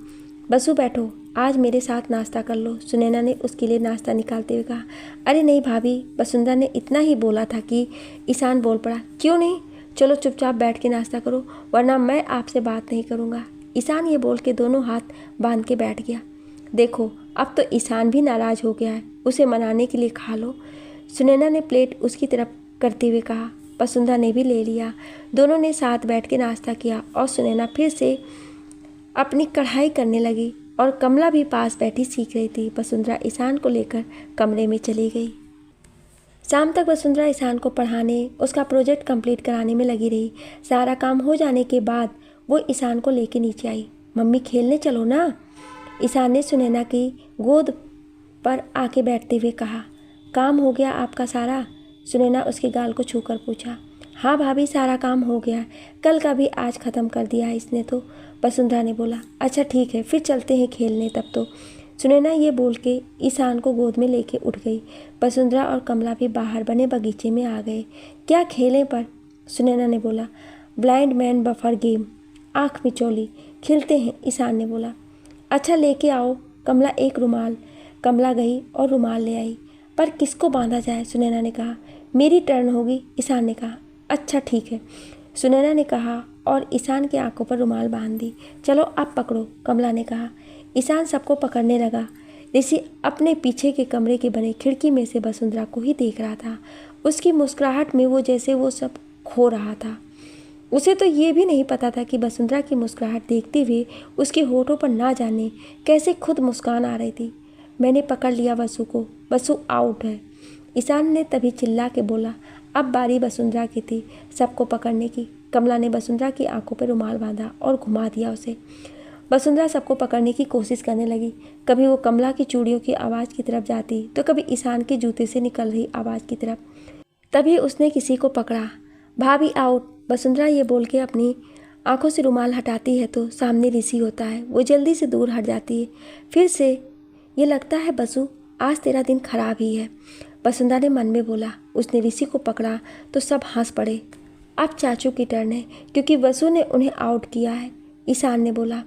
बसु बैठो, आज मेरे साथ नाश्ता कर लो। सुनैना ने उसके लिए नाश्ता निकालते हुए कहा। अरे नहीं भाभी, वसुंधरा ने इतना ही बोला था कि ईशान बोल पड़ा। क्यों नहीं, चलो चुपचाप बैठ के नाश्ता करो, वरना मैं आपसे बात नहीं करूँगा। ईशान ये बोल के दोनों हाथ बांध के बैठ गया। देखो, अब तो ईशान भी नाराज़ हो गया है, उसे मनाने के लिए खा लो। सुनैना ने प्लेट उसकी तरफ करते हुए कहा। वसुंधरा ने भी ले लिया। दोनों ने साथ बैठ के नाश्ता किया और सुनैना फिर से अपनी कढ़ाई करने लगी और कमला भी पास बैठी सीख रही थी। वसुंधरा ईशान को लेकर कमरे में चली गई। शाम तक वसुंधरा ईशान को पढ़ाने, उसका प्रोजेक्ट कंप्लीट कराने में लगी रही। सारा काम हो जाने के बाद वो ईशान को लेके नीचे आई। मम्मी खेलने चलो ना, ईशान ने सुनैना की गोद पर आके बैठते हुए कहा। काम हो गया आपका सारा? सुनैना उसके गाल को छूकर पूछा। हाँ भाभी, सारा काम हो गया, कल का भी आज ख़त्म कर दिया है इसने तो। वसुंधरा ने बोला। अच्छा ठीक है, फिर चलते हैं खेलने तब तो। सुनैना ये बोल के ईशान को गोद में लेके उठ गई। वसुंधरा और कमला भी बाहर बने बगीचे में आ गए। क्या खेलें पर? सुनैना ने बोला। ब्लाइंड मैन बफर गेम, आँख मिचौली खेलते हैं, ईशान ने बोला। अच्छा लेके आओ कमला एक रुमाल। कमला गई और रुमाल ले आई। पर किसको बांधा जाए? सुनैना ने कहा। मेरी टर्न होगी, ईशान ने कहा। अच्छा ठीक है, सुनैना ने कहा और ईशान की आंखों पर रुमाल बांध दी। चलो अब पकड़ो, कमला ने कहा। ईशान सबको पकड़ने लगा। ऋषि अपने पीछे के कमरे के बने खिड़की में से वसुंधरा को ही देख रहा था। उसकी मुस्कुराहट में वो जैसे वो सब खो रहा था। उसे तो ये भी नहीं पता था कि वसुंधरा की मुस्कुराहट देखते हुए उसके होठों पर ना जाने कैसे खुद मुस्कान आ रही थी। मैंने पकड़ लिया वसु को, वसु आउट है, ईशान ने तभी चिल्ला के बोला। अब बारी वसुंधरा की थी सबको पकड़ने की। कमला ने वसुंधरा की आंखों पर रुमाल बांधा और घुमा दिया उसे। वसुंधरा सबको पकड़ने की कोशिश करने लगी। कभी वो कमला की चूड़ियों की आवाज़ की तरफ जाती तो कभी ईशान के जूते से निकल रही आवाज़ की तरफ। तभी उसने किसी को पकड़ा। भाभी आउट, वसुंधरा ये बोल के अपनी आंखों से रुमाल हटाती है तो सामने ऋषि होता है। वो जल्दी से दूर हट जाती है। फिर से ये लगता है बसु, आज तेरा दिन खराब ही है, वसुंधरा ने मन में बोला। उसने ऋषि को पकड़ा तो सब हंस पड़े। अब चाचू की टर्न है, क्योंकि वसु ने उन्हें आउट किया है। ईशान ने बोला।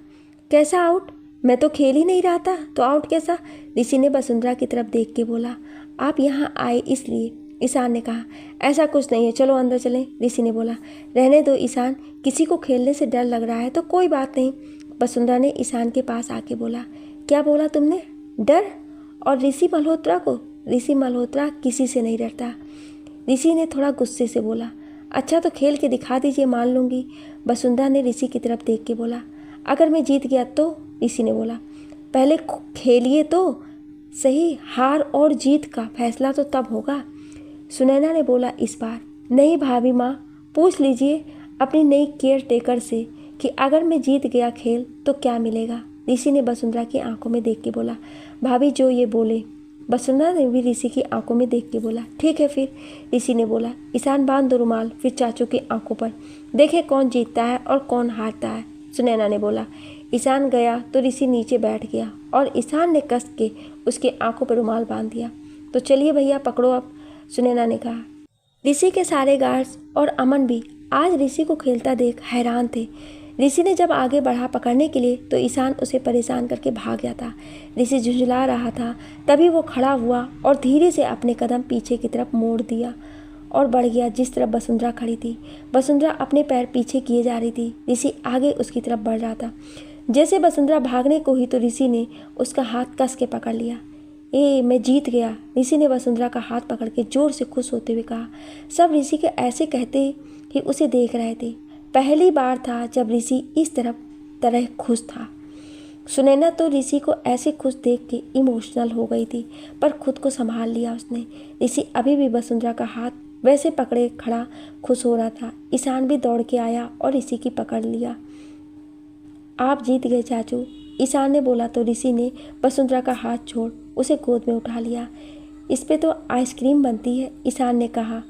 कैसा आउट? मैं तो खेल ही नहीं रहा था, तो आउट कैसा? ऋषि ने वसुंधरा की तरफ देख के बोला। आप यहाँ आए इसलिए, ईशान ने कहा। ऐसा कुछ नहीं है, चलो अंदर चलें, ऋषि ने बोला। रहने दो ईशान, किसी को खेलने से डर लग रहा है तो कोई बात नहीं, वसुंधरा ने ईशान के पास आके बोला। क्या बोला तुमने? डर? और ऋषि मल्होत्रा को? ऋषि मल्होत्रा किसी से नहीं डरता, ऋषि ने थोड़ा गुस्से से बोला। अच्छा तो खेल के दिखा दीजिए, मान लूँगी, वसुंधरा ने ऋषि की तरफ देख के बोला। अगर मैं जीत गया तो? ऋषि ने बोला। पहले खेलिए तो सही, हार और जीत का फैसला तो तब होगा, सुनैना ने बोला इस बार। नहीं भाभी माँ, पूछ लीजिए अपनी नई केयर टेकर से कि अगर मैं जीत गया खेल तो क्या मिलेगा, ऋषि ने वसुंधरा की आंखों में देख के बोला। भाभी जो ये बोले, वसुंधरा ने भी ऋषि की आंखों में देख के बोला। ठीक है फिर, ऋषि ने बोला। ईशान बांध दो रुमाल, फिर चाचू की आंखों पर, देखे कौन जीतता है और कौन हारता है, सुनैना ने बोला। ईशान गया तो ऋषि नीचे बैठ गया और ईशान ने कस के उसकी आंखों पर रुमाल बांध दिया। तो चलिए भैया पकड़ो अब, सुनैना ने कहा। ऋषि के सारे गार्ड्स और अमन भी आज ऋषि को खेलता देख हैरान थे। ऋषि ने जब आगे बढ़ा पकड़ने के लिए तो ईशान उसे परेशान करके भाग गया था। ऋषि झुंझला रहा था, तभी वो खड़ा हुआ और धीरे से अपने कदम पीछे की तरफ मोड़ दिया और बढ़ गया जिस तरफ वसुंधरा खड़ी थी। वसुंधरा अपने पैर पीछे किए जा रही थी। ऋषि आगे उसकी तरफ बढ़ रहा था। जैसे वसुंधरा भागने को ही तो ऋषि ने उसका हाथ कस के पकड़ लिया। मैं जीत गया, ऋषि ने वसुंधरा का हाथ पकड़ के जोर से खुश होते हुए कहा। सब ऋषि के ऐसे कहते ही उसे देख रहे थे। पहली बार था जब ऋषि इस तरह खुश था। सुनैना तो ऋषि को ऐसे खुश देख के इमोशनल हो गई थी, पर खुद को संभाल लिया उसने। ऋषि अभी भी वसुंधरा का हाथ वैसे पकड़े खड़ा खुश हो रहा था। ईशान भी दौड़ के आया और ऋषि की पकड़ लिया। आप जीत गए चाचू, ईशान ने बोला तो ऋषि ने वसुंधरा का हाथ छोड़ उसे गोद में उठा लिया। इस पे तो आइसक्रीम बनती है, ईशान ने कहा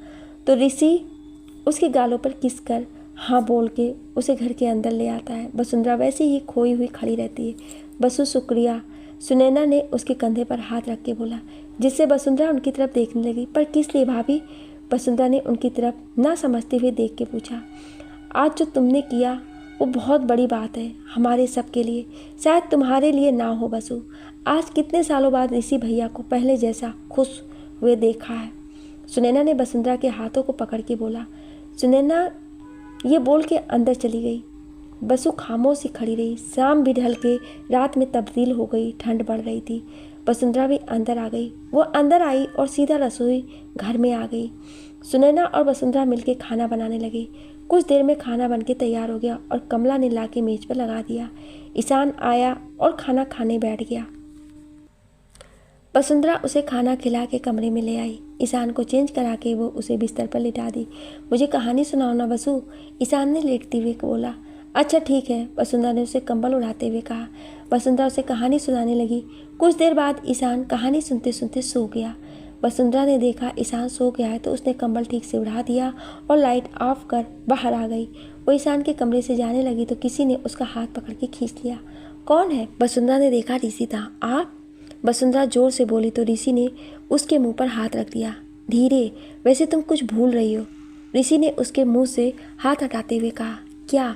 तो ऋषि उसके गालों पर किस कर हाँ बोल के उसे घर के अंदर ले आता है। वसुंधरा वैसे ही खोई हुई खड़ी रहती है। बसु शुक्रिया, सुनैना ने उसके कंधे पर हाथ रख के बोला, जिससे वसुंधरा उनकी तरफ देखने लगी। पर किस लिए भाभी, वसुंधरा ने उनकी तरफ ना समझते हुए देख के पूछा। आज जो तुमने किया वो बहुत बड़ी बात है हमारे सबके लिए, शायद तुम्हारे लिए ना हो बसु। आज कितने सालों बाद ऋषि भैया को पहले जैसा खुश हुए देखा है। सुनैना ने वसुंधरा के हाथों को पकड़ के बोला। सुनैना ये बोल के अंदर चली गई। बसु खामोश ही खड़ी रही। शाम भी ढल के रात में तब्दील हो गई, ठंड बढ़ रही थी। वसुंधरा भी अंदर आ गई। वो अंदर आई और सीधा रसोई घर में आ गई। सुनैना और वसुंधरा मिलके खाना बनाने लगी। कुछ देर में खाना बनके तैयार हो गया और कमला ने लाके मेज पर लगा दिया। ईशान आया और खाना खाने बैठ गया। वसुंधरा उसे खाना खिला के कमरे में ले आई। ईशान को चेंज करा के वो उसे बिस्तर पर लिटा दी। मुझे कहानी सुनाओ ना बसु, ईशान ने लेटते हुए बोला। अच्छा ठीक है, वसुंधरा ने उसे कंबल उड़ाते हुए कहा। वसुंधरा उसे कहानी सुनाने लगी। कुछ देर बाद ईशान कहानी सुनते सुनते सो गया। वसुंधरा ने देखा ईशान सो गया है तो उसने कंबल ठीक से उड़ा दिया और लाइट ऑफ कर बाहर आ गई। वो ईशान के कमरे से जाने लगी तो किसी ने उसका हाथ पकड़ के खींच लिया। कौन है? वसुंधरा ने देखा ऋषि था। आप? वसुंधरा जोर से बोली तो ऋषि ने उसके मुंह पर हाथ रख दिया। धीरे, वैसे तुम कुछ भूल रही हो, ऋषि ने उसके मुंह से हाथ हटाते हुए कहा। क्या?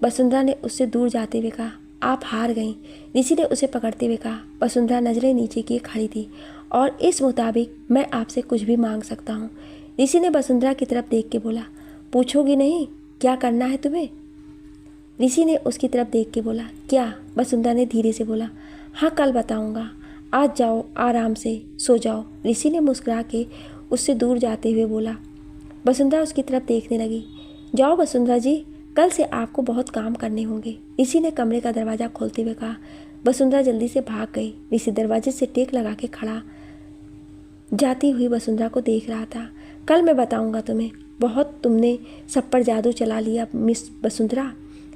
वसुंधरा ने उससे दूर जाते हुए कहा। आप हार गईं, ऋषि ने उसे पकड़ते हुए कहा। वसुंधरा नजरें नीचे किए खड़ी थी। और इस मुताबिक मैं आपसे कुछ भी मांग सकता हूँ, ऋषि ने वसुंधरा की तरफ देख के बोला। पूछोगी नहीं क्या करना है तुम्हें? ऋषि ने उसकी तरफ देख के बोला। क्या? वसुंधरा ने धीरे से बोला। हाँ कल बताऊँगा, आज जाओ आराम से सो जाओ, ऋषि ने मुस्कुरा के उससे दूर जाते हुए बोला। वसुंधरा उसकी तरफ देखने लगी। जाओ वसुंधरा जी, कल से आपको बहुत काम करने होंगे, ऋषि ने कमरे का दरवाज़ा खोलते हुए कहा। वसुंधरा जल्दी से भाग गई। ऋषि दरवाजे से टेक लगा के खड़ा जाती हुई वसुंधरा को देख रहा था। कल मैं बताऊंगा तुम्हें, बहुत तुमने सब पर जादू चला लिया मिस वसुंधरा,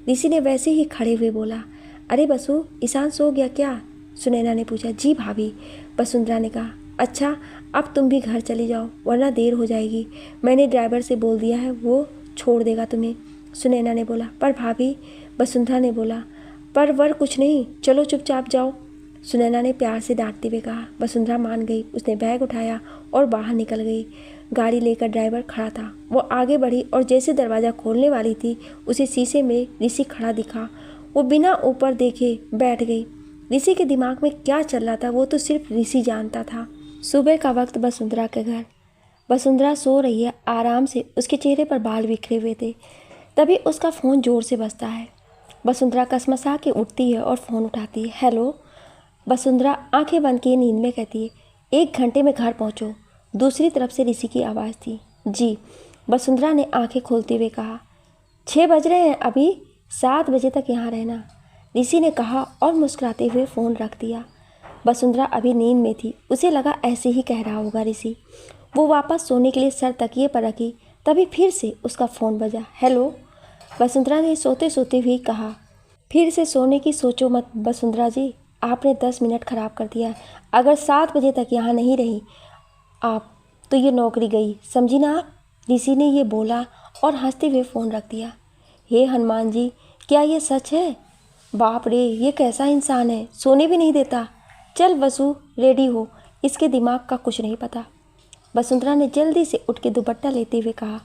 ऋषि ने वैसे ही खड़े हुए बोला। अरे बसु, ईशान सो गया क्या? सुनैना ने पूछा। जी भाभी, वसुंधरा ने कहा। अच्छा अब तुम भी घर चले जाओ वरना देर हो जाएगी, मैंने ड्राइवर से बोल दिया है वो छोड़ देगा तुम्हें, सुनैना ने बोला। पर भाभी, वसुंधरा ने बोला। पर वर कुछ नहीं, चलो चुपचाप जाओ, सुनैना ने प्यार से डांटते हुए कहा। वसुंधरा मान गई। उसने बैग उठाया और बाहर निकल गई। गाड़ी लेकर ड्राइवर खड़ा था। वो आगे बढ़ी और जैसे दरवाज़ा खोलने वाली थी उसे शीशे में ऋषि खड़ा दिखा। वो बिना ऊपर देखे बैठ गई। ऋषि के दिमाग में क्या चल रहा था वो तो सिर्फ ऋषि जानता था। सुबह का वक्त वसुंधरा के घर। वसुंधरा सो रही है आराम से, उसके चेहरे पर बाल बिखरे हुए थे। तभी उसका फ़ोन ज़ोर से बजता है। वसुंधरा कसमसा के उठती है और फ़ोन उठाती है। हेलो, वसुंधरा आंखें बंद किए नींद में कहती है। 1 घंटे में घर पहुंचो, दूसरी तरफ से ऋषि की आवाज़ थी। जी, वसुंधरा ने आंखें खोलते हुए कहा। 6 बज रहे हैं, अभी 7 बजे तक यहाँ रहना, ऋषि ने कहा और मुस्कुराते हुए फ़ोन रख दिया। वसुंधरा अभी नींद में थी, उसे लगा ऐसे ही कह रहा होगा ऋषि। वो वापस सोने के लिए सर तकिए पर रखी, तभी फिर से उसका फ़ोन बजा। हेलो, वसुंधरा ने सोते सोते हुए कहा। फिर से सोने की सोचो मत वसुंधरा जी, आपने 10 मिनट ख़राब कर दिया। अगर 7 बजे तक यहाँ नहीं रही आप तो ये नौकरी गई, समझी ना आप, ऋषि ने ये बोला और हंसते हुए फ़ोन रख दिया। हे हनुमान जी, क्या ये सच है? बाप रे, ये कैसा इंसान है, सोने भी नहीं देता। चल वसु, रेडी हो, इसके दिमाग का कुछ नहीं पता। वसुंधरा ने जल्दी से उठ के दुपट्टा लेते हुए कहा।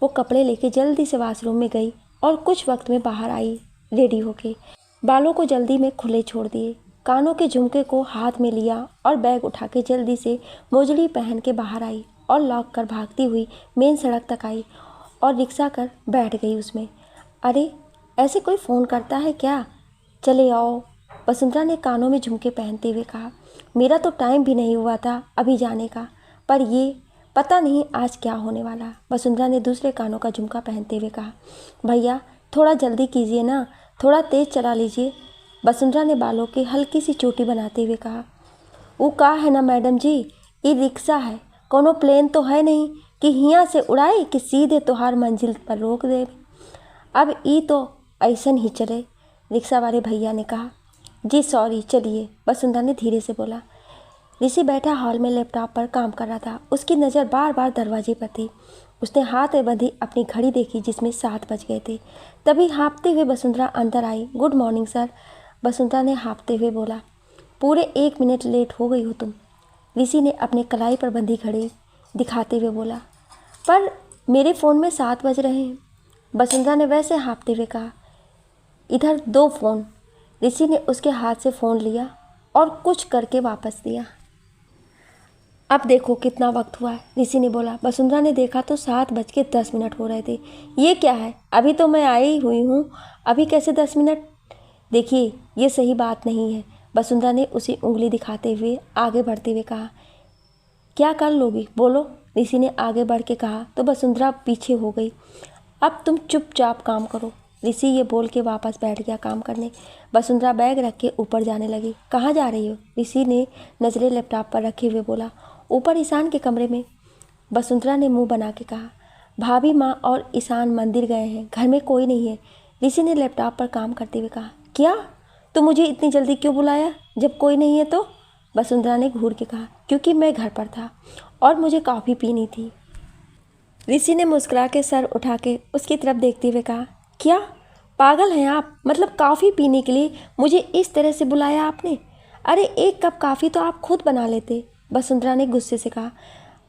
वो कपड़े लेके जल्दी से वॉशरूम में गई और कुछ वक्त में बाहर आई रेडी होके। बालों को जल्दी में खुले छोड़ दिए, कानों के झुमके को हाथ में लिया और बैग उठा के जल्दी से मोजड़ी पहन के बाहर आई और लॉक कर भागती हुई मेन सड़क तक आई और रिक्शा कर बैठ गई उसमें। अरे ऐसे कोई फ़ोन करता है क्या? चले आओ, वसुंधरा ने कानों में झुमके पहनते हुए कहा। मेरा तो टाइम भी नहीं हुआ था अभी जाने का, पर ये पता नहीं आज क्या होने वाला। वसुंधरा ने दूसरे कानों का झुमका पहनते हुए कहा। भैया थोड़ा जल्दी कीजिए ना, थोड़ा तेज़ चला लीजिए, वसुंधरा ने बालों की हल्की सी चोटी बनाते हुए कहा। वो कहा है ना मैडम जी, ये रिक्शा है, कोनो प्लेन तो है नहीं कि हियाँ से उड़ाए कि सीधे तोहार मंजिल पर रोक दे। अब ई तो ऐसन ही चले, रिक्शा वाले भैया ने कहा। जी सॉरी, चलिए, वसुंधरा ने धीरे से बोला। ऋषि बैठा हॉल में लैपटॉप पर काम कर रहा था। उसकी नज़र बार बार दरवाजे पर थी। उसने हाथ में बंधी अपनी घड़ी देखी जिसमें 7 बज गए थे। तभी हाँफते हुए वसुंधरा अंदर आई। गुड मॉर्निंग सर, वसुंधरा ने हाँफते हुए बोला। पूरे 1 मिनट लेट हो गई हो तुम, ऋषि ने अपने कलाई पर बंधी घड़ी दिखाते हुए बोला। पर मेरे फ़ोन में 7 बज रहे हैं, वसुंधरा ने वैसे हाँफते हुए कहा। इधर 2 फ़ोन। ऋषि ने उसके हाथ से फ़ोन लिया और कुछ करके वापस दिया। अब देखो कितना वक्त हुआ है, ऋषि ने बोला। वसुंधरा ने देखा तो 7:10 हो रहे थे। ये क्या है, अभी तो मैं आई हुई हूँ, अभी कैसे 10 मिनट? देखिए ये सही बात नहीं है, वसुंधरा ने उसे उंगली दिखाते हुए आगे बढ़ते हुए कहा। क्या कर लोगी, बोलो, ऋषि ने आगे बढ़ के कहा तो वसुंधरा पीछे हो गई। अब तुम चुपचाप काम करो, ऋषि ये बोल के वापस बैठ गया काम करने। वसुंधरा बैग रख के ऊपर जाने लगी। कहाँ जा रही हो, ऋषि ने नज़रें लैपटॉप पर रखे हुए बोला। ऊपर ईशान के कमरे में, वसुंधरा ने मुंह बना के कहा। भाभी, माँ और ईशान मंदिर गए हैं, घर में कोई नहीं है, ऋषि ने लैपटॉप पर काम करते हुए कहा। क्या, तो मुझे इतनी जल्दी क्यों बुलाया जब कोई नहीं है तो? वसुंधरा ने घूर के कहा। क्योंकि मैं घर पर था और मुझे कॉफ़ी पीनी थी। ऋषि ने मुस्कुरा के सर उठा के उसकी तरफ देखते हुए कहा। क्या पागल हैं आप, मतलब कॉफ़ी पीने के लिए मुझे इस तरह से बुलाया आपने? अरे 1 कप कॉफ़ी तो आप खुद बना लेते, वसुंधरा ने गुस्से से कहा।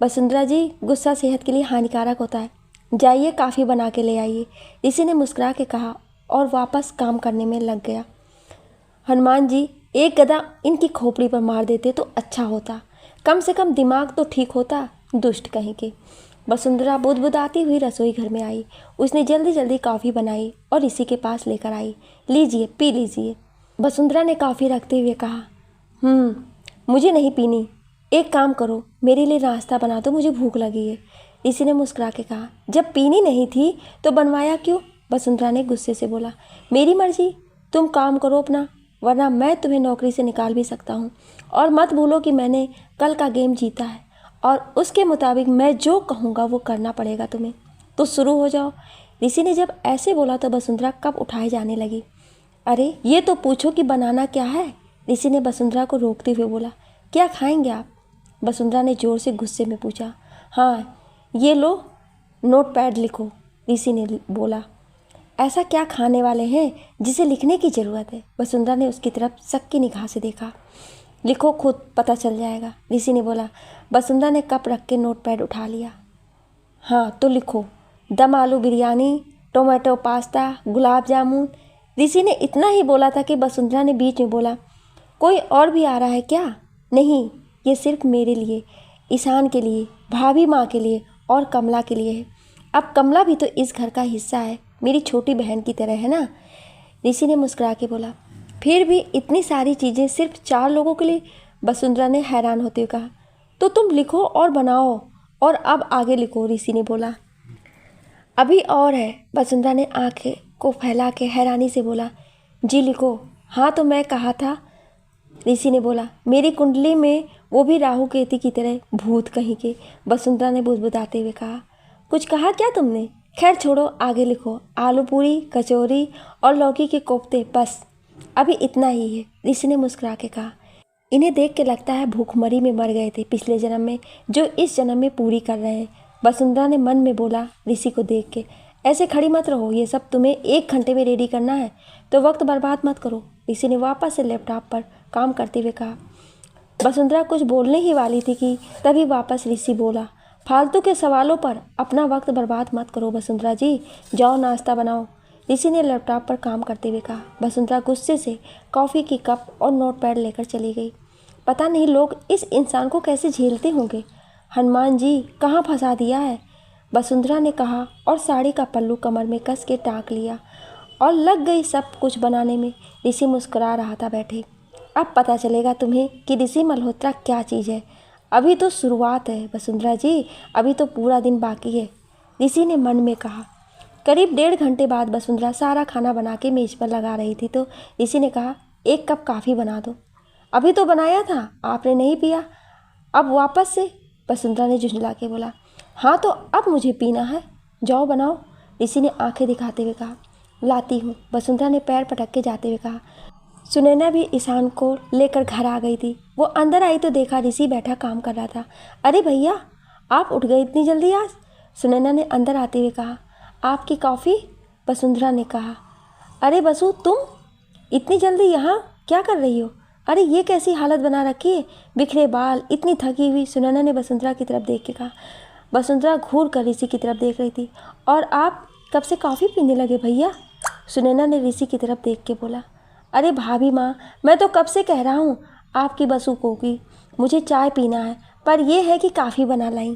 वसुंधरा जी, गुस्सा सेहत के लिए हानिकारक होता है, जाइए कॉफ़ी बना के ले आइए, ऋषि ने मुस्कुरा के कहा और वापस काम करने में लग गया। हनुमान जी, एक गदा इनकी खोपड़ी पर मार देते तो अच्छा होता, कम से कम दिमाग तो ठीक होता, दुष्ट कहीं के। वसुंधरा बुदबुदाती हुई रसोई घर में आई। उसने जल्दी जल्दी कॉफ़ी बनाई और ऋषि के पास लेकर आई। लीजिए, पी लीजिए, वसुंधरा ने कॉफ़ी रखते हुए कहा। मुझे नहीं पीनी, एक काम करो, मेरे लिए नाश्ता बना दो, मुझे भूख लगी है, ऋषि ने मुस्कुरा के कहा। जब पीनी नहीं थी तो बनवाया क्यों, वसुंधरा ने गुस्से से बोला। मेरी मर्जी, तुम काम करो अपना, वरना मैं तुम्हें नौकरी से निकाल भी सकता हूँ। और मत भूलो कि मैंने कल का गेम जीता है और उसके मुताबिक मैं जो कहूँगा वो करना पड़ेगा तुम्हें, तो शुरू हो जाओ। ऋषि ने जब ऐसे बोला तो वसुंधरा कब उठाए जाने लगी। अरे ये तो पूछो कि बनाना क्या है, ऋषि ने वसुंधरा को रोकते हुए बोला। क्या खाएंगे आप, वसुंधरा ने ज़ोर से गुस्से में पूछा। हाँ ये लो, नोट पैड लिखो, ऋषि ने बोला। ऐसा क्या खाने वाले हैं जिसे लिखने की ज़रूरत है, वसुंधरा ने उसकी तरफ शक की निगाह से देखा। लिखो खुद, पता चल जाएगा, ऋषि ने बोला। वसुंधरा ने कप रख के नोटपैड उठा लिया। हाँ तो लिखो, दम आलू बिरयानी, टोमेटो पास्ता, गुलाब जामुन। ऋषि ने इतना ही बोला था कि वसुंधरा ने बीच में बोला। कोई और भी आ रहा है क्या? नहीं, ये सिर्फ मेरे लिए, ईशान के लिए, भाभी माँ के लिए और कमला के लिए है। अब कमला भी तो इस घर का हिस्सा है, मेरी छोटी बहन की तरह है ना, ऋषि ने मुस्कुरा के बोला। फिर भी इतनी सारी चीज़ें सिर्फ 4 लोगों के लिए, वसुंधरा ने हैरान होते हुए कहा। तो तुम लिखो और बनाओ, और अब आगे लिखो, ऋषि ने बोला। अभी और है, वसुंधरा ने आंखें को फैला के हैरानी से बोला। जी लिखो। हाँ तो मैं कहा था, ऋषि ने बोला। मेरी कुंडली में वो भी राहु केतु की तरह भूत कहीं के, वसुंधरा ने बुदबुदाते हुए कहा। कुछ कहा क्या तुमने? खैर छोड़ो, आगे लिखो। आलू पूरी, कचौरी और लौकी के कोफ्ते, बस अभी इतना ही है, ऋषि ने मुस्कुरा के कहा। इन्हें देख के लगता है भूखमरी में मर गए थे पिछले जन्म में, जो इस जन्म में पूरी कर रहे हैं, वसुंधरा ने मन में बोला ऋषि को देख के। ऐसे खड़ी मत रहो, ये सब तुम्हें 1 घंटे में रेडी करना है, तो वक्त बर्बाद मत करो, ऋषि ने वापस से लैपटॉप पर काम करते हुए कहा। वसुंधरा कुछ बोलने ही वाली थी कि तभी वापस ऋषि बोला। फालतू के सवालों पर अपना वक्त बर्बाद मत करो वसुंधरा जी, जाओ नाश्ता बनाओ। ऋषि ने लैपटॉप पर काम करते हुए कहा। वसुंधरा गुस्से से कॉफ़ी की कप और नोटपैड लेकर चली गई। पता नहीं लोग इस इंसान को कैसे झेलते होंगे। हनुमान जी कहाँ फंसा दिया है, वसुंधरा ने कहा और साड़ी का पल्लू कमर में कस के टाँक लिया और लग गई सब कुछ बनाने में। ऋषि मुस्कुरा रहा था बैठे। अब पता चलेगा तुम्हें कि ऋषि मल्होत्रा क्या चीज़ है। अभी तो शुरुआत है वसुंधरा जी, अभी तो पूरा दिन बाकी है, ऋषि ने मन में कहा। करीब 1.5 घंटे बाद वसुंधरा सारा खाना बना के मेज पर लगा रही थी तो ऋषि ने कहा, 1 कप कॉफ़ी बना दो। अभी तो बनाया था, आपने नहीं पिया, अब वापस से, वसुंधरा ने झुंझला के बोला। हाँ तो अब मुझे पीना है, जाओ बनाओ, ऋषि ने आंखें दिखाते हुए कहा। लाती हूँ, वसुंधरा ने पैर पटक के जाते हुए कहा। सुनैना भी ईशान को लेकर घर आ गई थी। वो अंदर आई तो देखा ऋषि बैठा काम कर रहा था। अरे भैया, आप उठ गए इतनी जल्दी आज, सुनैना ने अंदर आते हुए कहा। आपकी कॉफ़ी, वसुंधरा ने कहा। अरे बसु, तुम इतनी जल्दी यहाँ क्या कर रही हो? अरे ये कैसी हालत बना रखी है, बिखरे बाल, इतनी थकी हुई, सुनैना ने वसुंधरा की तरफ देख के कहा। वसुंधरा घूर कर ऋषि की तरफ देख रही थी। और आप कब से कॉफ़ी पीने लगे भैया? सुनैना ने ऋषि की तरफ देख के बोला। अरे भाभी माँ, मैं तो कब से कह रहा हूँ आपकी बसु को कि मुझे चाय पीना है, पर यह है कि कॉफ़ी बना लाई।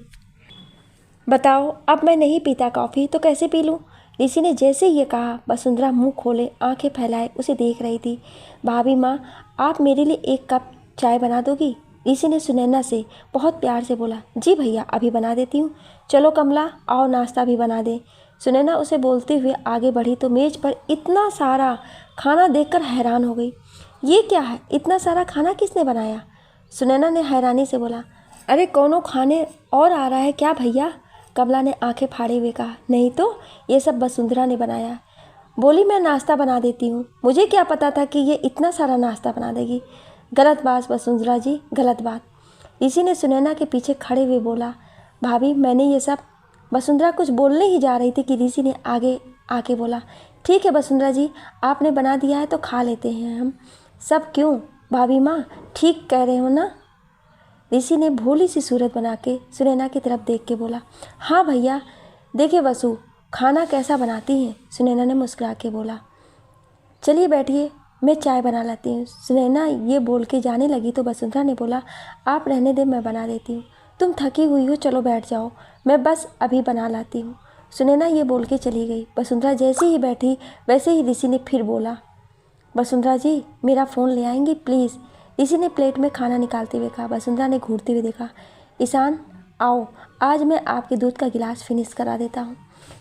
बताओ, अब मैं नहीं पीता कॉफ़ी तो कैसे पी लूँ? ऋषि ने जैसे ये कहा, वसुंधरा मुंह खोले आंखें फैलाए उसे देख रही थी। भाभी माँ, आप मेरे लिए 1 कप चाय बना दोगी? ऋषि ने सुनैना से बहुत प्यार से बोला। जी भैया, अभी बना देती हूँ। चलो कमला, आओ नाश्ता भी बना दे। सुनैना उसे बोलते हुए आगे बढ़ी तो मेज़ पर इतना सारा खाना देखकर हैरान हो गई। ये क्या है, इतना सारा खाना किसने बनाया? सुनैना ने हैरानी से बोला। अरे कौनो खाने और आ रहा है क्या भैया? कमला ने आंखें फाड़े हुए कहा। नहीं तो, ये सब वसुंधरा ने बनाया। बोली मैं नाश्ता बना देती हूँ, मुझे क्या पता था कि ये इतना सारा नाश्ता बना देगी। गलत बात वसुंधरा जी, गलत बात, ऋषि ने सुनैना के पीछे खड़े हुए बोला। भाभी, मैंने ये सब, वसुंधरा कुछ बोलने ही जा रही थी कि ऋषि ने आगे आके बोला। ठीक है वसुंधरा जी, आपने बना दिया है तो खा लेते हैं हम सब। क्यों भाभी माँ, ठीक कह रहे हो ना? ऋषि ने भोली सी सूरत बना के सुनैना की तरफ देख के बोला। हाँ भैया, देखिए वसु, खाना कैसा बनाती हैं, सुनैना ने मुस्कुरा के बोला। चलिए बैठिए, मैं चाय बना लाती हूँ। सुनैना ये बोल के जाने लगी तो वसुंधरा ने बोला। आप रहने दे, मैं बना देती हूँ। तुम थकी हुई हो, चलो बैठ जाओ, मैं बस अभी बना लाती हूँ। सुनैना ये बोल के चली गई। वसुंधरा जैसे ही बैठी वैसे ही ऋषि ने फिर बोला। वसुंधरा जी, मेरा फ़ोन ले आएंगी प्लीज़, ऋषि ने प्लेट में खाना निकालते हुए कहा। वसुंधरा ने घूरते हुए देखा। ईशान आओ, आज मैं आपके दूध का गिलास फिनिश करा देता हूँ,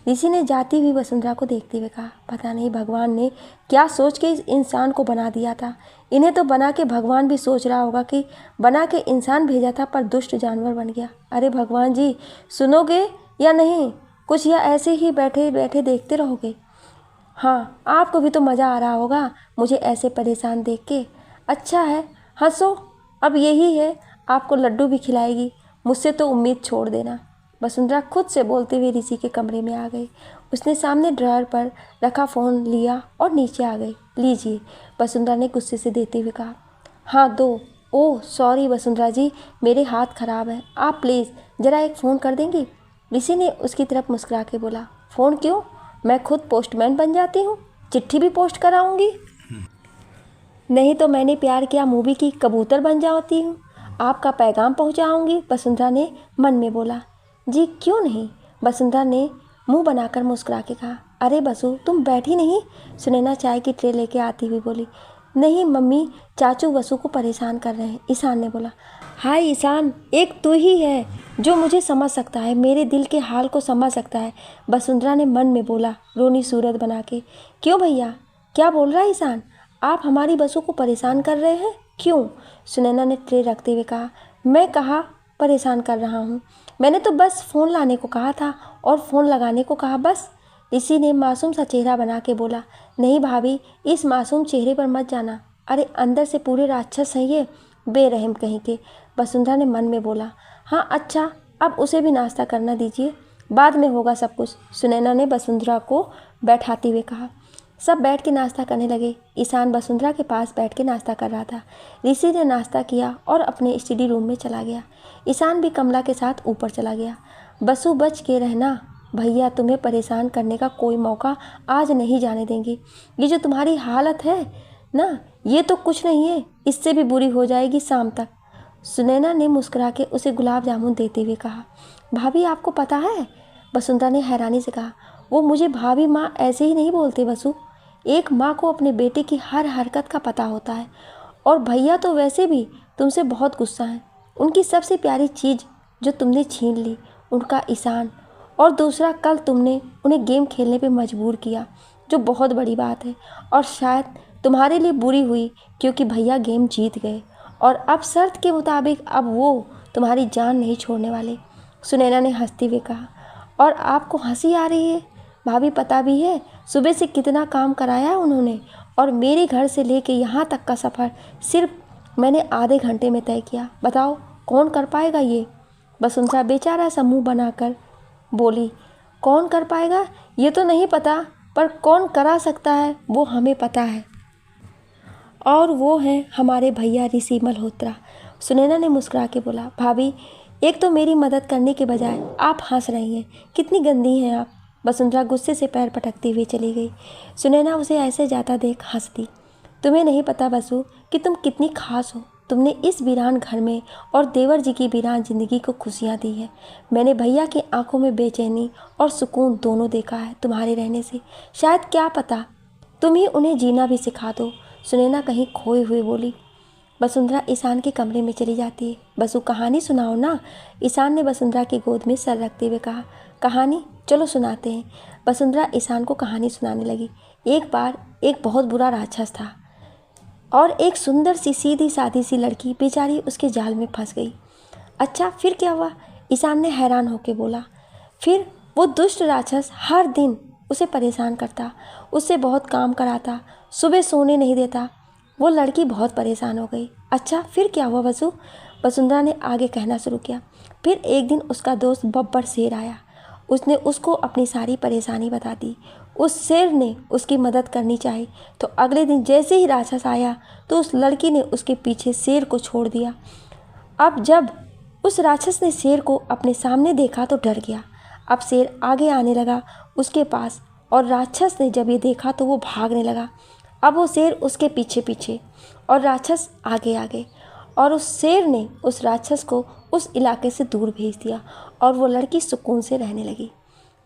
ऋषि ने जाती हुई वसुंधरा को देखते हुए कहा। पता नहीं भगवान ने क्या सोच के इस इंसान को बना दिया था। इन्हें तो बना के भगवान भी सोच रहा होगा कि बना के इंसान भेजा था पर दुष्ट जानवर बन गया। अरे भगवान जी, सुनोगे या नहीं कुछ, या ऐसे ही बैठे बैठे देखते रहोगे? हाँ, आपको भी तो मज़ा आ रहा होगा मुझे ऐसे परेशान देख के। अच्छा है, हंसो, अब यही है, आपको लड्डू भी खिलाएगी, मुझसे तो उम्मीद छोड़ देना। वसुंधरा खुद से बोलते हुए ऋषि के कमरे में आ गई। उसने सामने ड्रॉअर पर रखा फ़ोन लिया और नीचे आ गई। लीजिए, वसुंधरा ने गुस्से से देते हुए कहा। हाँ दो। ओह सॉरी वसुंधरा जी, मेरे हाथ ख़राब है, आप प्लीज़ ज़रा एक फ़ोन कर देंगी? ऋषि ने उसकी तरफ मुस्कुरा के बोला। फ़ोन क्यों, मैं खुद पोस्टमैन बन जाती हूँ, चिट्ठी भी पोस्ट कराऊंगी। नहीं तो मैंने प्यार किया मूवी की कबूतर बन जाती हूँ, आपका पैगाम पहुँचाऊंगी, वसुंधरा ने मन में बोला। जी क्यों नहीं, वसुंधरा ने मुंह बनाकर मुस्कुरा के कहा। अरे बसु, तुम बैठी नहीं? सुनैना चाय की ट्रे लेके आती हुई बोली। नहीं मम्मी, चाचू वसु को परेशान कर रहे हैं, ईशान ने बोला। हाय ईशान, एक तू ही है जो मुझे समझ सकता है, मेरे दिल के हाल को समझ सकता है, वसुंधरा ने मन में बोला रोनी सूरत बना के। क्यों भैया, क्या बोल रहा है ईशान? आप हमारी बसु को परेशान कर रहे हैं? क्यों? सुनैना ने ट्रे रखते हुए कहा। मैं कहाँ परेशान कर रहा हूँ, मैंने तो बस फ़ोन लाने को कहा था और फ़ोन लगाने को कहा बस, ऋषि ने मासूम सा चेहरा बना के बोला। नहीं भाभी, इस मासूम चेहरे पर मत जाना, अरे अंदर से पूरे राक्षस हैं ये, बेरहम कहीं के, वसुंधरा ने मन में बोला। हाँ अच्छा, अब उसे भी नाश्ता करना दीजिए, बाद में होगा सब कुछ, सुनैना ने वसुंधरा को बैठाते हुए कहा। सब बैठ के नाश्ता करने लगे। ईशान वसुंधरा के पास बैठ के नाश्ता कर रहा था। ऋषि ने नाश्ता किया और अपने स्टडी रूम में चला गया। ईशान भी कमला के साथ ऊपर चला गया। बसु बच के रहना, भैया तुम्हें परेशान करने का कोई मौका आज नहीं जाने देंगे। ये जो तुम्हारी हालत है ना, ये तो कुछ नहीं है, इससे भी बुरी हो जाएगी शाम तक। सुनैना ने मुस्कुरा के उसे गुलाब जामुन देते हुए कहा। भाभी आपको पता है? वसुंधरा ने हैरानी से कहा। वो मुझे भाभी माँ ऐसे ही नहीं बोलते वसु। एक माँ को अपने बेटे की हर हरकत का पता होता है। और भैया तो वैसे भी तुमसे बहुत गुस्सा हैं। उनकी सबसे प्यारी चीज़ जो तुमने छीन ली, उनका ईशान। और दूसरा, कल तुमने उन्हें गेम खेलने पे मजबूर किया, जो बहुत बड़ी बात है और शायद तुम्हारे लिए बुरी हुई, क्योंकि भैया गेम जीत गए और अब शर्त के मुताबिक अब वो तुम्हारी जान नहीं छोड़ने वाले। सुनैना ने हंसते हुए कहा। और आपको हंसी आ रही है? भाभी पता भी है सुबह से कितना काम कराया है उन्होंने, और मेरे घर से लेके यहाँ तक का सफ़र सिर्फ मैंने आधे घंटे में तय किया। बताओ कौन कर पाएगा ये? वसुंधरा बेचारा सा मुँह बनाकर बोली। कौन कर पाएगा ये तो नहीं पता, पर कौन करा सकता है वो हमें पता है, और वो हैं हमारे भैया ऋषि मल्होत्रा। सुनैना ने मुस्कुरा के बोला। भाभी, एक तो मेरी मदद करने के बजाय आप हंस रही हैं, कितनी गंदी हैं आप। वसुंधरा गुस्से से पैर पटकती हुई चली गई। सुनैना उसे ऐसे जाता देख हंस दी। तुम्हें नहीं पता वसु कि तुम कितनी खास हो। तुमने इस वीरान घर में और देवर जी की वीरान जिंदगी को खुशियाँ दी है। मैंने भैया की आंखों में बेचैनी और सुकून दोनों देखा है तुम्हारे रहने से। शायद क्या पता तुम ही उन्हें जीना भी सिखा दो। सुनैना कहीं खोए हुए बोली। वसुंधरा ईशान के कमरे में चली जाती है। बसु कहानी सुनाओ ना। ईशान ने वसुंधरा की गोद में सर रखते हुए कहा। कहानी? चलो सुनाते हैं। वसुंधरा ईशान को कहानी सुनाने लगी। एक बार एक बहुत बुरा राक्षस था और एक सुंदर सी सीधी सादी सी लड़की बेचारी उसके जाल में फंस गई। अच्छा फिर क्या हुआ? ईशान ने हैरान होकर बोला। फिर वो दुष्ट राक्षस हर दिन उसे परेशान करता, उससे बहुत काम कराता, सुबह सोने नहीं देता। वो लड़की बहुत परेशान हो गई। अच्छा फिर क्या हुआ वसु? वसुंधरा ने आगे कहना शुरू किया। फिर एक दिन उसका दोस्त बब्बर शेर आया। उसने उसको अपनी सारी परेशानी बता दी। उस शेर ने उसकी मदद करनी चाहिए, तो अगले दिन जैसे ही राक्षस आया तो उस लड़की ने उसके पीछे शेर को छोड़ दिया। अब जब उस राक्षस ने शेर को अपने सामने देखा तो डर गया। अब शेर आगे आने लगा उसके पास, और राक्षस ने जब ये देखा तो वो भागने लगा। अब वो शेर उसके पीछे पीछे और राक्षस आगे आगे, और उस शेर ने उस राक्षस को उस इलाके से दूर भेज दिया और वो लड़की सुकून से रहने लगी।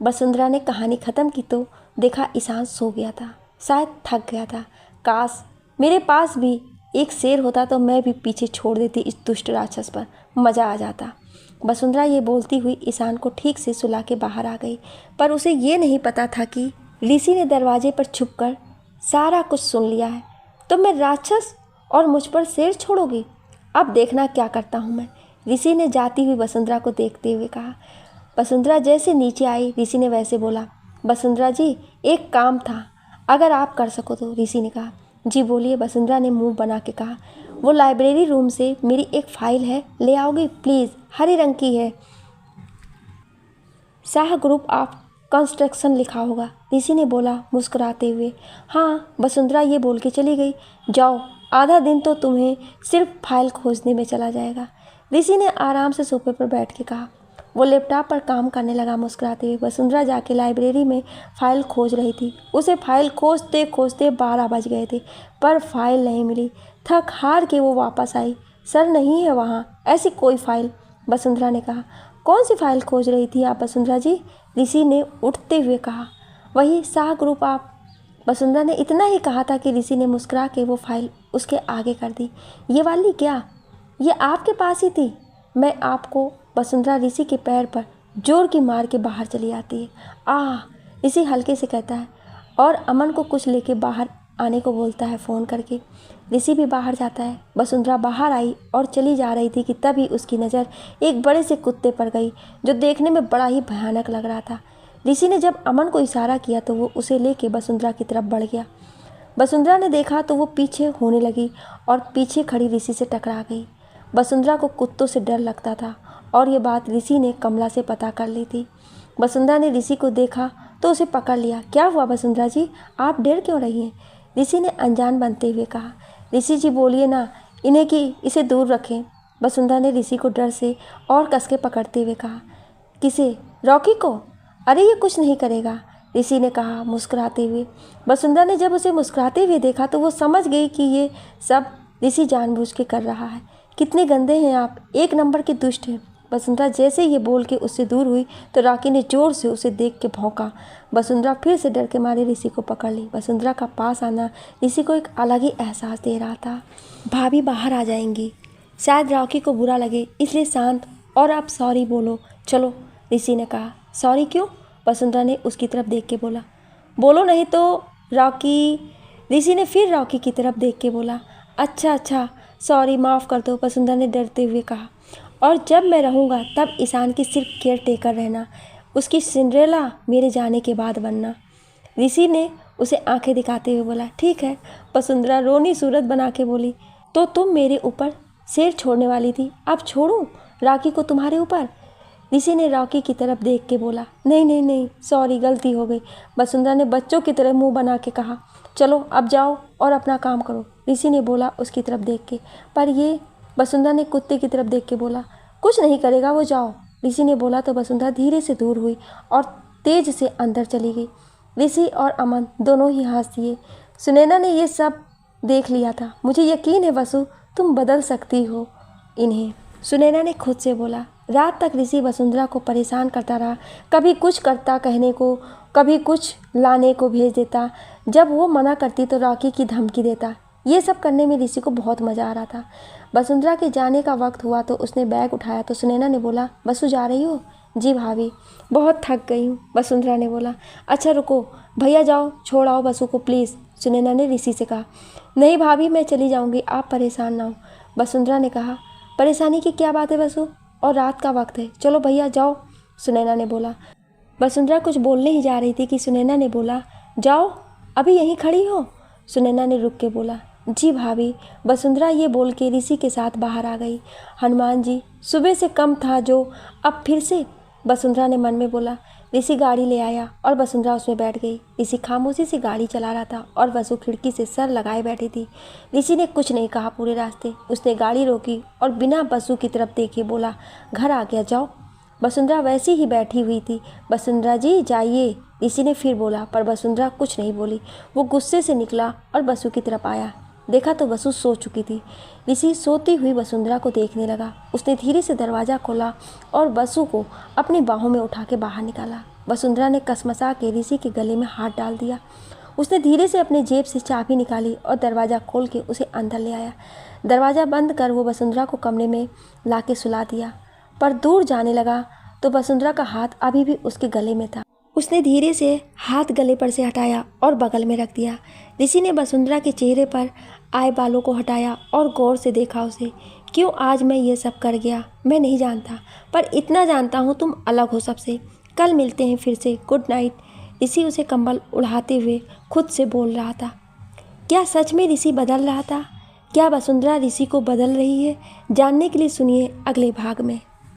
वसुंधरा ने कहानी ख़त्म की तो देखा ईशान सो गया था, शायद थक गया था। काश मेरे पास भी एक शेर होता तो मैं भी पीछे छोड़ देती इस दुष्ट राक्षस पर, मज़ा आ जाता। वसुंधरा ये बोलती हुई ईशान को ठीक से सुला के बाहर आ गई, पर उसे ये नहीं पता था कि ऋषि ने दरवाजे पर छुपकर सारा कुछ सुन लिया है। तो मैं राक्षस और मुझ पर शेर छोड़ोगी? अब देखना क्या करता हूँ मैं, ऋषि ने जाती हुई वसुंधरा को देखते हुए कहा। वसुंधरा जैसे नीचे आई ऋषि ने वैसे बोला। वसुंधरा जी एक काम था, अगर आप कर सको तो। ऋषि ने कहा। जी बोलिए, वसुंधरा ने मुंह बना के कहा। वो लाइब्रेरी रूम से मेरी एक फ़ाइल है, ले आओगी प्लीज़? हरे रंग की है, शाह ग्रुप ऑफ कंस्ट्रक्शन लिखा होगा, ऋषि ने बोला मुस्कुराते हुए। हाँ, वसुंधरा ये बोल के चली गई। जाओ, आधा दिन तो तुम्हें सिर्फ फाइल खोजने में चला जाएगा, ऋषि ने आराम से सोफे पर बैठ के कहा। वो लैपटॉप पर काम करने लगा मुस्कुराते हुए। वसुंधरा जाके लाइब्रेरी में फ़ाइल खोज रही थी। उसे फ़ाइल खोजते खोजते 12 बज गए थे, पर फाइल नहीं मिली। थक हार के वो वापस आई। सर नहीं है वहाँ ऐसी कोई फ़ाइल, वसुंधरा ने कहा। कौन सी फ़ाइल खोज रही थी आप वसुंधरा जी? ऋषि ने उठते हुए कहा। वही शाह ग्रुप आप। वसुंधरा ने इतना ही कहा था कि ऋषि ने मुस्कुरा के वो फाइल उसके आगे कर दी। ये वाली क्या? ये आपके पास ही थी। मैं आपको। वसुंधरा ऋषि के पैर पर जोर की मार के बाहर चली आती है। आह, ऋषि हल्के से कहता है और अमन को कुछ लेके बाहर आने को बोलता है फ़ोन करके। ऋषि भी बाहर जाता है। वसुंधरा बाहर आई और चली जा रही थी कि तभी उसकी नज़र एक बड़े से कुत्ते पर गई, जो देखने में बड़ा ही भयानक लग रहा था। ऋषि ने जब अमन को इशारा किया तो वो उसे लेके वसुंधरा की तरफ बढ़ गया। वसुंधरा ने देखा तो वो पीछे होने लगी और पीछे खड़ी ऋषि से टकरा गई। वसुंधरा को कुत्तों से डर लगता था और ये बात ऋषि ने कमला से पता कर ली थी। वसुंधरा ने ऋषि को देखा तो उसे पकड़ लिया। क्या हुआ वसुंधरा जी, आप डर क्यों रही हैं? ऋषि ने अनजान बनते हुए कहा। ऋषि जी बोलिए ना इन्हें कि इसे दूर रखें। वसुंधरा ने ऋषि को डर से और कस के पकड़ते हुए कहा। किसे? रॉकी को? अरे ये कुछ नहीं करेगा, ऋषि ने कहा मुस्कुराते हुए। वसुंधरा ने जब उसे मुस्कुराते हुए देखा तो वो समझ गई कि ये सब ऋषि जानबूझ के कर रहा है। कितने गंदे हैं आप, एक नंबर के दुष्ट हैं। वसुंधरा जैसे ये बोल के उससे दूर हुई तो रॉकी ने जोर से उसे देख के भौंका। वसुंधरा फिर से डर के मारे ऋषि को पकड़ ली। वसुंधरा का पास आना ऋषि को एक अलग ही एहसास दे रहा था। भाभी बाहर आ जाएंगी, शायद रॉकी को बुरा लगे, इसलिए शांत और आप सॉरी बोलो। चलो, ऋषि ने कहा। सॉरी क्यों? वसुंधरा ने उसकी तरफ देख के बोला। बोलो नहीं तो रॉकी। ऋषि ने फिर रॉकी की तरफ देख के बोला। अच्छा सॉरी, माफ़ कर दो, वसुंधरा ने डरते हुए कहा। और जब मैं रहूँगा तब ईशान की सिर्फ केयर टेकर रहना, उसकी सिंड्रेला मेरे जाने के बाद बनना। ऋषि ने उसे आंखें दिखाते हुए बोला। ठीक है। वसुंधरा रोनी सूरत बना के बोली। तो तुम मेरे ऊपर शेर छोड़ने वाली थी, अब छोड़ूं रॉकी को तुम्हारे ऊपर? ऋषि ने रॉकी की तरफ देख के बोला। नहीं, सॉरी, गलती हो गई। वसुंधरा ने बच्चों की तरह मुंह बना के कहा। चलो अब जाओ और अपना काम करो, ऋषि ने बोला उसकी तरफ देख के। पर ये, वसुंधरा ने कुत्ते की तरफ देख के बोला। कुछ नहीं करेगा वो, जाओ, ऋषि ने बोला तो वसुंधरा धीरे से दूर हुई और तेज से अंदर चली गई। ऋषि और अमन दोनों ही हंस दिए। सुनैना ने ये सब देख लिया था। मुझे यकीन है वसु, तुम बदल सकती हो इन्हें, सुनैना ने खुद से बोला। रात तक ऋषि वसुंधरा को परेशान करता रहा। कभी कुछ करता कहने को, कभी कुछ लाने को भेज देता। जब वो मना करती तो रॉकी की धमकी देता। ये सब करने में ऋषि को बहुत मज़ा आ रहा था। वसुंधरा के जाने का वक्त हुआ तो उसने बैग उठाया तो सुनैना ने बोला। वसु जा रही हो? जी भाभी, बहुत थक गई हूँ, वसुंधरा ने बोला। अच्छा रुको, भैया जाओ, छोड़ आओ वसु को प्लीज़, सुनैना ने ऋषि से कहा। नहीं भाभी, मैं चली जाऊँगी, आप परेशान ना हो, वसुंधरा ने कहा। परेशानी की क्या बात है वसु, और रात का वक्त है, चलो भैया जाओ, सुनैना ने बोला। वसुंधरा कुछ बोलने ही जा रही थी कि सुनैना ने बोला। जाओ, अभी यहीं खड़ी हो? सुनैना ने रुक के बोला। जी भाभी। वसुंधरा ये बोल के ऋषि के साथ बाहर आ गई। हनुमान जी, सुबह से कम था जो अब फिर से, वसुंधरा ने मन में बोला। ऋषि गाड़ी ले आया और वसुंधरा उसमें बैठ गई। ऋषि खामोशी से गाड़ी चला रहा था और वसु खिड़की से सर लगाए बैठी थी। ऋषि ने कुछ नहीं कहा पूरे रास्ते। उसने गाड़ी रोकी और बिना वसु की तरफ देखे बोला, घर आ गया, जाओ। वसुंधरा वैसी ही बैठी हुई थी। वसुंधरा जी जाइए, ऋषि ने फिर बोला, पर वसुंधरा कुछ नहीं बोली। वो गुस्से से निकला और वसु की तरफ आया। देखा तो वसु सो चुकी थी। ऋषि सोती हुई वसुंधरा को देखने लगा। उसने धीरे से दरवाज़ा खोला और वसु को अपनी बाहों में उठा के बाहर निकाला। वसुंधरा ने कसमसा के ऋषि के गले में हाथ डाल दिया। उसने धीरे से अपने जेब से चाबी निकाली और दरवाज़ा खोल के उसे अंदर ले आया। दरवाज़ा बंद कर वो वसुंधरा को कमरे में ला के सुला दिया, पर दूर जाने लगा तो वसुंधरा का हाथ अभी भी उसके गले में था। उसने धीरे से हाथ गले पर से हटाया और बगल में रख दिया। ऋषि ने वसुंधरा के चेहरे पर आए बालों को हटाया और गौर से देखा उसे। क्यों आज मैं ये सब कर गया, मैं नहीं जानता, पर इतना जानता हूँ तुम अलग हो सबसे। कल मिलते हैं फिर से, गुड नाइट। ऋषि उसे कंबल उड़ाते हुए खुद से बोल रहा था। क्या सच में ऋषि बदल रहा था? क्या वसुंधरा ऋषि को बदल रही है? जानने के लिए सुनिए अगले भाग में।